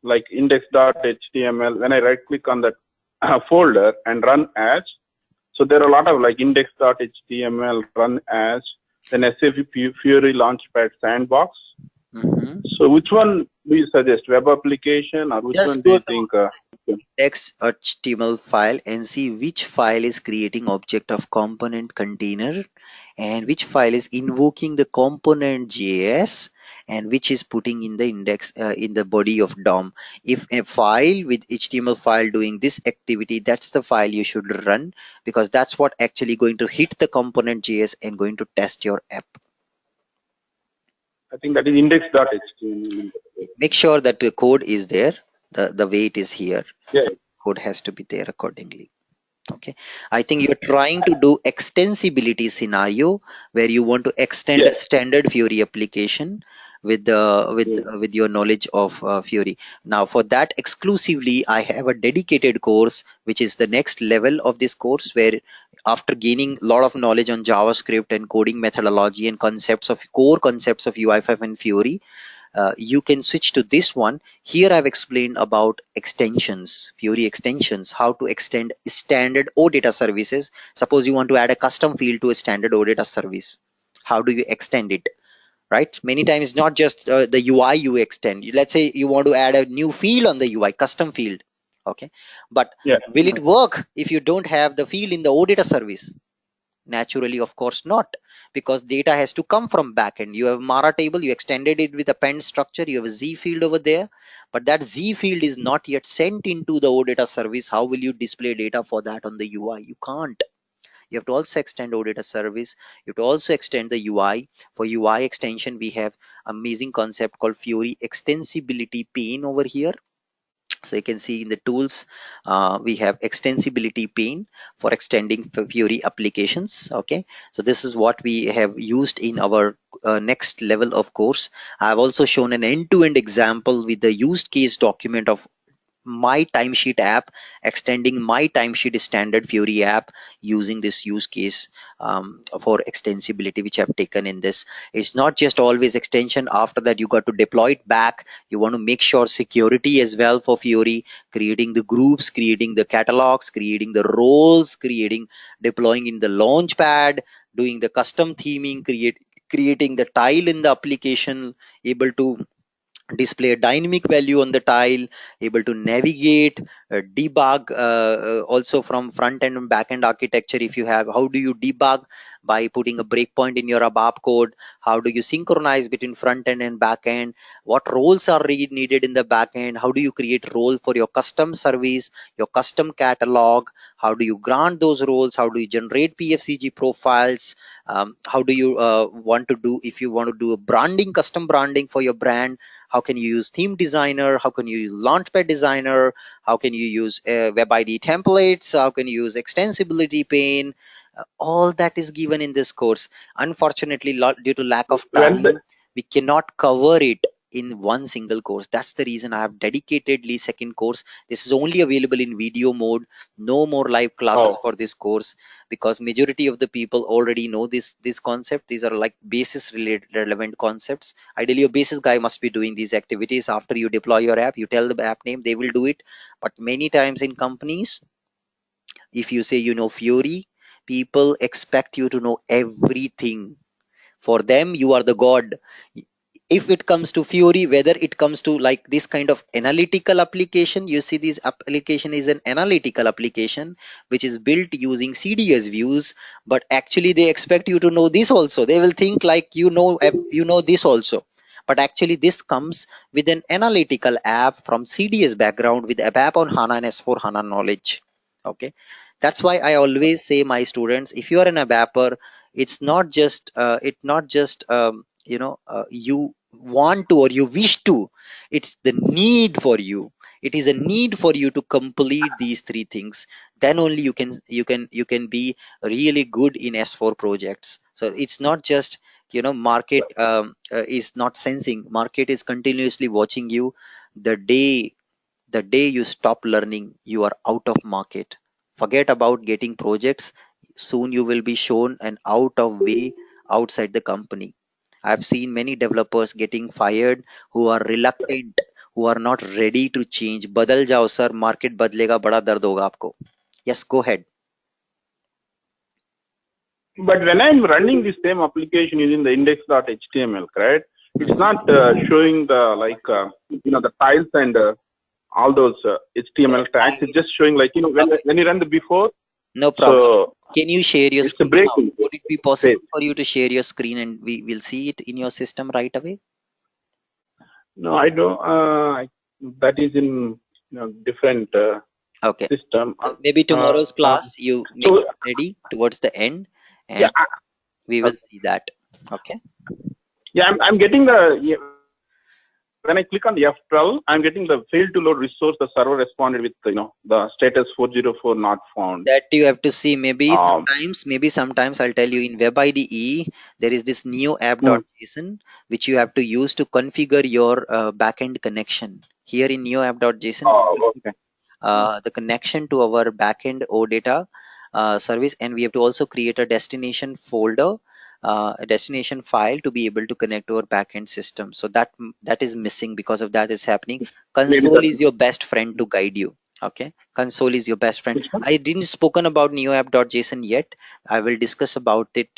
like index.html. When I right click on that folder and run as, so there are a lot of like index.html, run as, then SAP Fiori Launchpad Sandbox. So which one do you suggest, web application, or which one do you think? Index HTML file and see which file is creating object of component container and which file is invoking the component JS and which is putting in the index in the body of DOM. If a file with HTML file doing this activity, that's the file you should run, because that's what actually going to hit the component JS and going to test your app. I think that is index.html. Make sure that the code is there, the way it is here. Yeah. So code has to be there accordingly. Okay, I think you're trying to do extensibility scenario where you want to extend a standard Fiori application with with your knowledge of Fiori. Now for that exclusively, I have a dedicated course, which is the next level of this course, where after gaining a lot of knowledge on JavaScript and coding methodology and core concepts of UI5 and Fiori, you can switch to this one. Here I've explained about extensions, Fiori extensions, how to extend standard OData services. Suppose you want to add a custom field to a standard OData service. How do you extend it? Right? Many times not just the UI you extend. Let's say you want to add a new field on the UI, custom field. Okay, but will it work if you don't have the field in the OData service? Naturally, of course not, because data has to come from backend. You have Mara table, you extended it with append structure, you have a Z field over there, but that Z field is not yet sent into the OData service. How will you display data for that on the UI? You can't. You have to also extend OData service. You have to also extend the UI. For UI extension, we have amazing concept called Fiori extensibility pane over here. So you can see in the tools, we have extensibility pane for extending Fiori applications. Okay, so this is what we have used in our next level of course. I've also shown an end-to-end example with the used case document of my timesheet app, extending my timesheet standard Fiori app using this use case for extensibility, which I've taken in this. It's not just always extension. After that, you got to deploy it back. You want to make sure security as well for Fiori, creating the groups, creating the catalogs, creating the roles, deploying in the launchpad, doing the custom theming, creating the tile in the application, able to display a dynamic value on the tile, able to navigate, debug, also from front end and back end architecture. If you have, how do you debug? By putting a breakpoint in your ABAP code. How do you synchronize between front end and back end? What roles are needed in the back end? How do you create role for your custom service, your custom catalog? How do you grant those roles? How do you generate PFCG profiles? How do you want to do, if you want to do a branding, custom branding for your brand? How can you use theme designer? How can you use launchpad designer? How can you use web id templates? How can you use extensibility pane? All that is given in this course. Unfortunately, due to lack of When the, time, we cannot cover it in one single course. That's the reason I have dedicatedly second course. This is only available in video mode. No more live classes oh, for this course, because majority of the people already know this concept. These are like basis related relevant concepts. Ideally, your basis guy must be doing these activities. After you deploy your app, you tell the app name, they will do it. But many times in companies, if you say you know Fiori, people expect you to know everything. For them, you are the god. If it comes to Fiori, whether it comes to like this kind of analytical application, you see this application is an analytical application which is built using CDS views, but actually they expect you to know this also. They will think like you know this also, but actually this comes with an analytical app from CDS background with ABAP on HANA and S4 HANA knowledge. Okay, that's why I always say my students, if you are an ABAPer, it's not just you want to or you wish to, it's the need for you. It is a need for you to complete these three things. Then only you can be really good in S4 projects. So it's not just market is not sensing. Market is continuously watching you. The day the day you stop learning, you are out of market. Forget about getting projects. Soon you will be shown an out of way outside the company. I've seen many developers getting fired who are reluctant, who are not ready to change. बदल जाओ sir, market बदलेगा, बड़ा दर्द होगा आपको. Yes, go ahead. but when I'm running the same application using the index.html, correct? It's not showing the the tiles and all those HTML tags. It's just showing when you run the before. No problem. So Can you share your it's a screen break. now? Would it be possible for you to share your screen and we will see it in your system right away? No, I don't. That is in different Okay. system. Maybe tomorrow's class you make So it ready towards the end, and yeah, we will see that. Okay. yeah, I'm getting the when I click on the F12, I'm getting the failed to load resource. The server responded with the status 404 not found. That you have to see. Maybe Um, sometimes I'll tell you in web IDE there is this new app.json which you have to use to configure your backend connection. Here in new app.json, okay. the connection to our backend OData service, and we have to also create a destination folder, a destination file to be able to connect to our backend system. So that is missing. Because of that is happening. Console is your best friend to guide you. Okay, console is your best friend. I didn't spoken about neoapp.json yet. I will discuss about it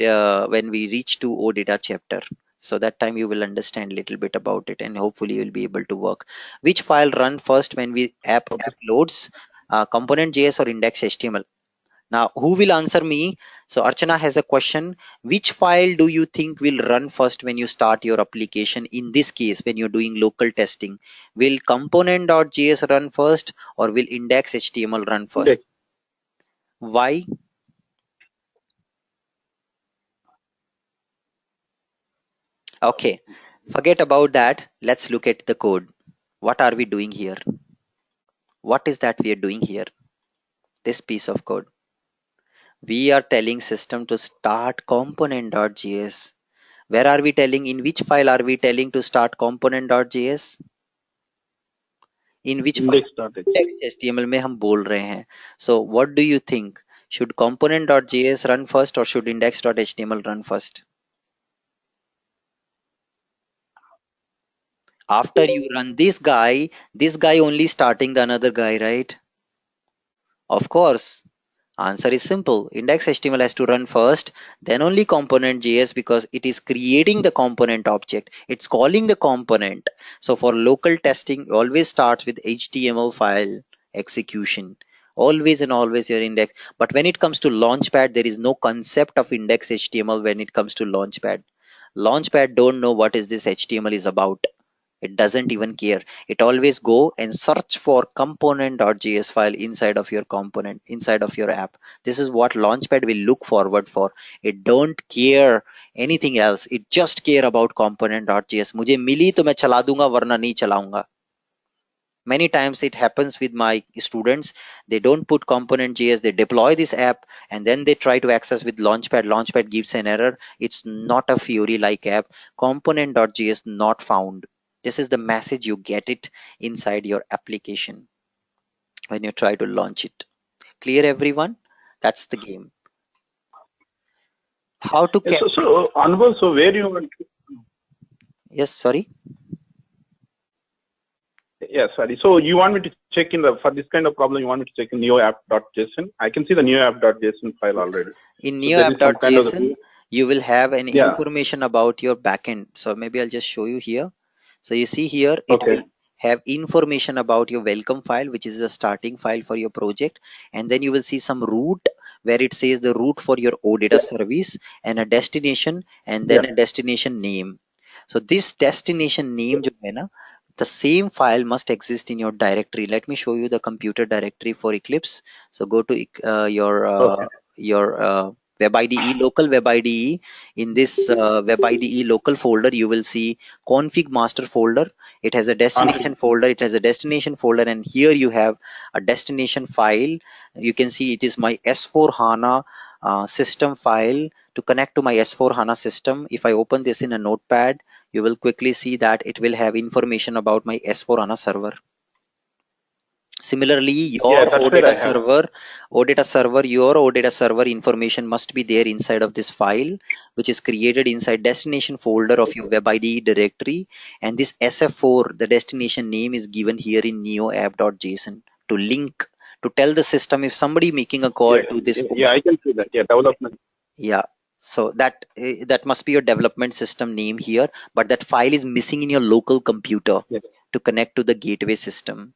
when we reach to OData chapter. So that time you will understand a little bit about it, and hopefully you will be able to work. Which file run first when we app loads, component.js or index.html? Now, who will answer me? So Archana has a question. Which file do you think will run first when you start your application? In this case, when you're doing local testing, will component.js run first or will index.html run first? Index. Why? Okay, forget about that. Let's look at the code. What are we doing here? What is that we are doing here? This piece of code. We are telling system to start component.js. Where are we telling? In which file are we telling to start component.js? In which file? Index.html. Text.html में हम बोल रहे हैं. So what do you think? Should component.js run first or should index.html run first? After you run this guy only starting the another guy, right? Of course. Answer is simple. Index.html has to run first, then only component.js, because it is creating the component object. It's calling the component. So for local testing, always starts with HTML file execution. Always and always your index. But when it comes to Launchpad, there is no concept of index.html when it comes to Launchpad. Launchpad don't know what is this HTML is about. It doesn't even care. It always go and search for component.js file inside of your component, inside of your app. This is what Launchpad will look forward for. It don't care anything else. It just care about component.js. मुझे मिली तो मैं चला दूंगा वरना नहीं चलाऊंगा. Many times it happens with my students. They don't put component.js, they deploy this app and then they try to access with Launchpad. Launchpad gives an error. It's not a Fiori like app. Component.js not found. This is the message you get it inside your application when you try to launch it. Clear, everyone? That's the game. How to So Anubhav, so where you want to... Yes, sorry. Yeah, sorry. So you want me to check in for this kind of problem, you want me to check in neoapp.json? I can see the neoapp.json file already. In neoapp.json, you will have an information about your backend. So maybe I'll just show you here. So you see here, it will have information about your welcome file, which is the starting file for your project. And then you will see some root where it says the root for your OData service and a destination and then a destination name. So this destination name, the same file must exist in your directory. Let me show you the computer directory for Eclipse. So go to your web IDE, local web IDE. In this web IDE local folder, you will see config master folder. It has a destination folder. It has a destination folder, and here you have a destination file. You can see it is my S4 HANA system file. To connect to my S4 HANA system, if I open this in a notepad, you will quickly see that it will have information about my S4 HANA server. Similarly, your OData server information must be there inside of this file, which is created inside destination folder of your web IDE directory. And this SF4, the destination name, is given here in neoapp.json to link, to tell the system if somebody making a call to this. Yeah, I can see that. Yeah, development. Yeah. So that must be your development system name here, but that file is missing in your local computer to connect to the gateway system.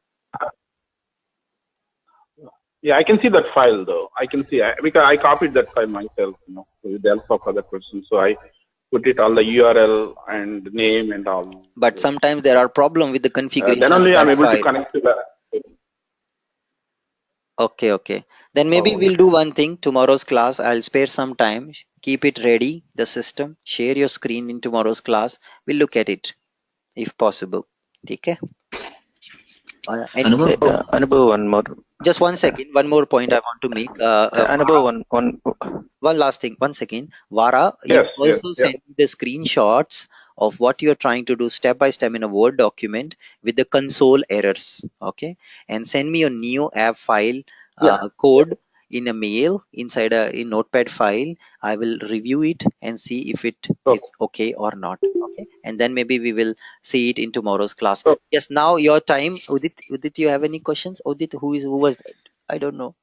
Yeah, I can see that file though. I can see, because I copied that file myself, with the help of other person. So I put it all the URL and name and all. But sometimes there are problems with the configuration. Then only I'm able to connect to that. Okay. Then maybe we'll do one thing. Tomorrow's class, I'll spare some time. Keep it ready, the system. Share your screen in tomorrow's class. We'll look at it, if possible. Okay. Anubhav, one more. Just 1 second. One more point I want to make. Anubhav, one last thing. 1 second. Vara, you also send me the screenshots of what you're trying to do step by step in a Word document with the console errors. Okay. And send me your Neo app file code in a mail inside a notepad file. I will review it and see if it is okay or not. Okay. And then maybe we will see it in tomorrow's class. Yes, now your time. Udit, you have any questions? Udit, who was that? I don't know.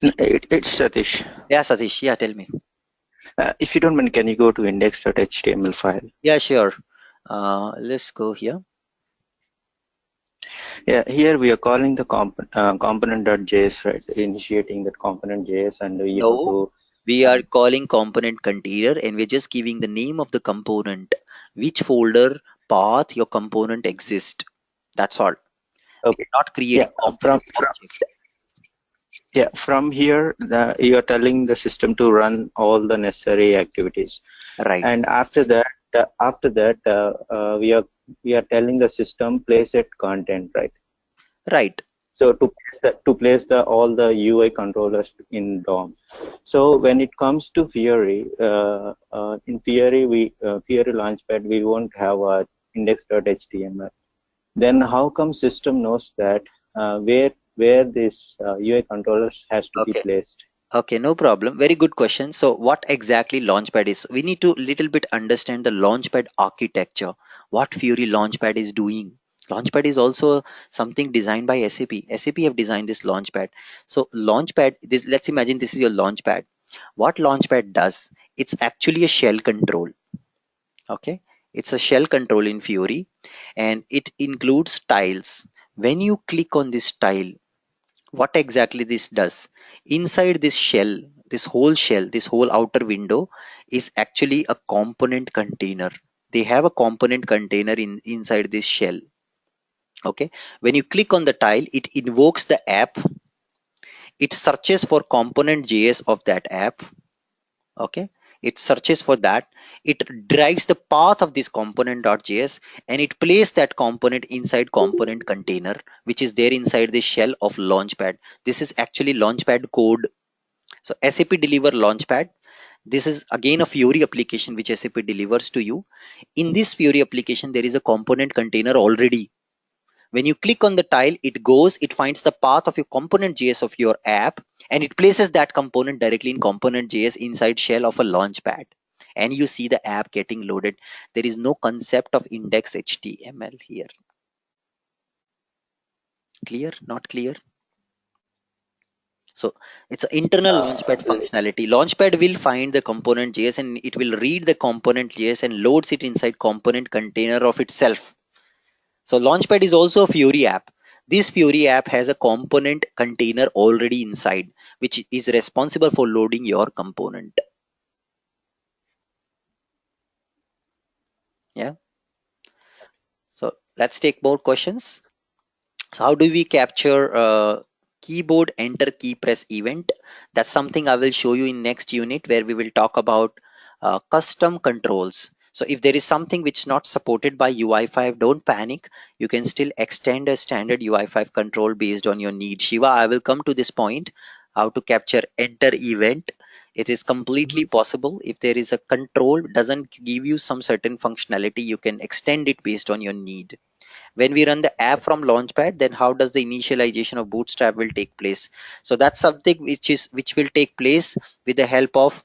It's Satish. Yeah, Satish. Yeah, tell me. If you don't mind, can you go to index.html file? Yeah, sure. Let's go here. Yeah, here we are calling the component.js, right? Initiating that component.js, and we are calling component container, and we're just giving the name of the component, which folder path your component exists. That's all. Okay. Not creating from here, you are telling the system to run all the necessary activities. Right. And after that, after that, we are telling the system place it content, right? Right. So to place the all the UI controllers in DOM. So when it comes to Fiori, in Fiori Fiori Launchpad we won't have a index.html. Then how come system knows that where this UI controllers has to be Okay. placed? Okay, no problem. Very good question. So what exactly Launchpad is? We need to little bit understand the Launchpad architecture. What Fury Launchpad is doing. Launchpad is also something designed by SAP. SAP have designed this Launchpad. So Launchpad, this, let's imagine this is your Launchpad. What Launchpad does, it's actually a shell control. Okay, it's a shell control in Fury, and it includes tiles. When you click on this tile, what exactly this does, inside this shell, this whole outer window is actually a component container. They have a component container inside this shell. Okay, when you click on the tile, it invokes the app, it searches for component JS of that app. Okay, it searches for that, it drives the path of this component.js, and it places that component inside component container, which is there inside the shell of Launchpad. This is actually Launchpad code. So SAP deliver Launchpad. This is again a Fiori application which SAP delivers to you. In this Fiori application, there is a component container already. When you click on the tile, it goes, it finds the path of your component JS of your app, and it places that component directly in component JS inside shell of a Launchpad. And you see the app getting loaded. There is no concept of index HTML here. Clear? Not clear? So it's an internal Launchpad functionality. Launchpad will find the component JS and it will read the component JS and loads it inside component container of itself. So Launchpad is also a Fiori app. This Fiori app has a component container already inside, which is responsible for loading your component. Yeah. So let's take more questions. So how do we capture keyboard enter key press event? That's something I will show you in next unit, where we will talk about custom controls. So if there is something which is not supported by UI5, don't panic. You can still extend a standard UI5 control based on your need. Shiva, I will come to this point, how to capture enter event. It is completely possible. If there is a control doesn't give you some certain functionality, you can extend it based on your need. When we run the app from Launchpad, then how does the initialization of Bootstrap will take place? So that's something which will take place with the help of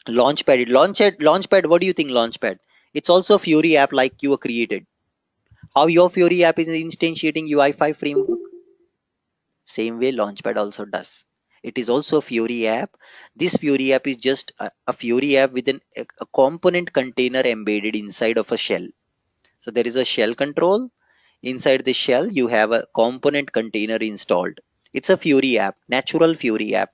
Launchpad. Launchpad, what do you think? Launchpad, it's also a Fiori app like you created. How your Fiori app is instantiating UI5 framework, same way Launchpad also does. It is also a Fiori app. This Fiori app is just a Fiori app with a component container embedded inside of a shell. So there is a shell control. Inside the shell, you have a component container installed. It's a Fiori app, natural Fiori app.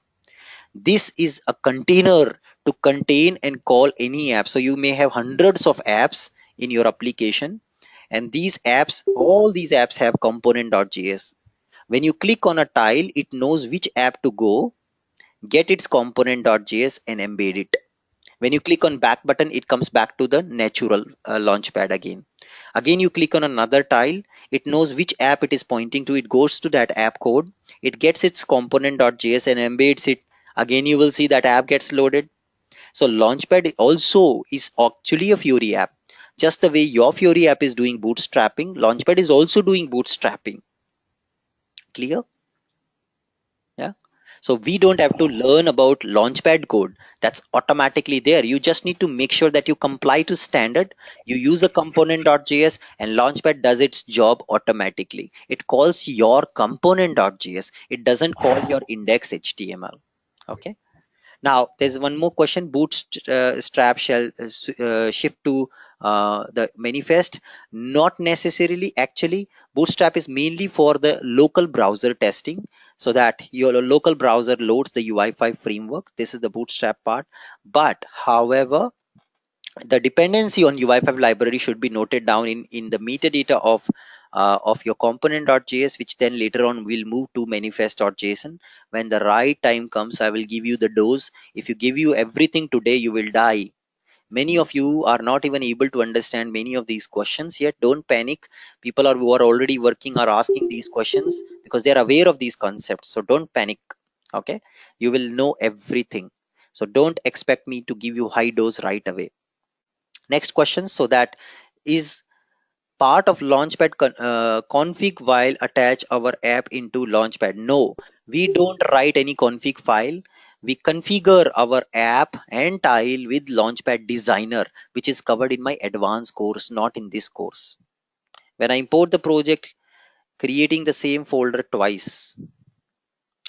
This is a container to contain and call any app. So you may have hundreds of apps in your application, and these apps, all these apps have component.js. When you click on a tile, it knows which app to go, get its component.js and embed it. When you click on back button, it comes back to the natural Launchpad again. Again, you click on another tile, it knows which app it is pointing to, it goes to that app code, it gets its component.js and embeds it. Again, you will see that app gets loaded. So Launchpad also is actually a Fiori app. Just the way your Fiori app is doing bootstrapping, Launchpad is also doing bootstrapping. Clear? Yeah. So we don't have to learn about Launchpad code. That's automatically there. You just need to make sure that you comply to standard. You use a component.js and Launchpad does its job automatically. It calls your component.js. It doesn't call your index.html. Okay. Now there's one more question. Bootstrap shall shift to the manifest. Not necessarily. Actually, Bootstrap is mainly for the local browser testing, so that your local browser loads the UI5 framework. This is the Bootstrap part. But however, the dependency on UI5 library should be noted down in the metadata of your component.js, which then later on will move to manifest.json. When the right time comes, I will give you the dose. If you give you everything today, you will die. Many of you are not even able to understand many of these questions yet. Don't panic. People who are already working are asking these questions because they are aware of these concepts. So don't panic. Okay, you will know everything. So don't expect me to give you high dose right away. Next question. So that is part of Launchpad config while attach our app into Launchpad. No, we don't write any config file. We configure our app and tile with Launchpad Designer, which is covered in my advanced course, not in this course. When I import the project, creating the same folder twice.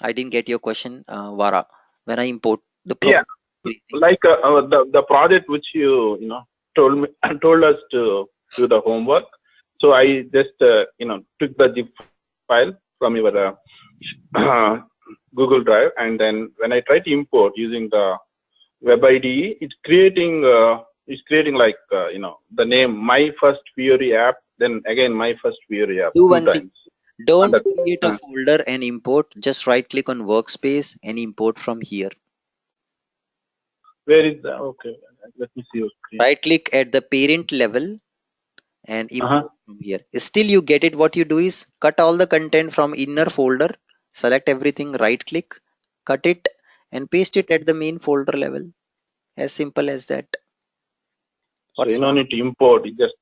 I didn't get your question, Vara. When I import the Yeah, project, like the project which you know told me told us to do the homework. So I just took the zip file from your Google Drive, and then when I try to import using the Web IDE, it's creating like the name My First Fiori app, then again My First Fiori app do two one thing. times. On Don't that, create a folder and import. Just right click on workspace and import from here. where is the okay? Let me see your screen. Right click at the parent level and import from here. Still you get it. What you do is cut all the content from inner folder, select everything, right click, cut it and paste it at the main folder level. As simple as that. So What's you wrong? don't need to import. You just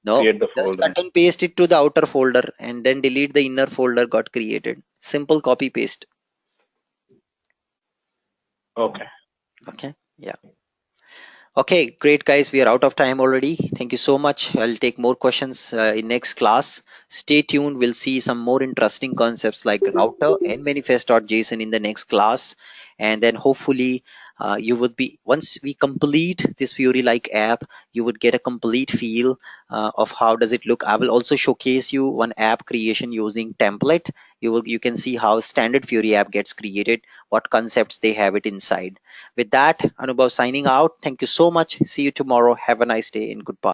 No, create the just folder. cut and paste it to the outer folder and then delete the inner folder got created. Simple copy paste. Okay. Okay. Yeah. Okay, great guys. We are out of time already. Thank you so much. I'll take more questions in next class. Stay tuned. We'll see some more interesting concepts like router and manifest.json in the next class. And then hopefully you would be, once we complete this Fury like app, you would get a complete feel of how does it look. I will also showcase you one app creation using template. You can see how standard Fury app gets created, what concepts they have it inside. With that, Anubhav signing out. Thank you so much. See you tomorrow. Have a nice day and goodbye.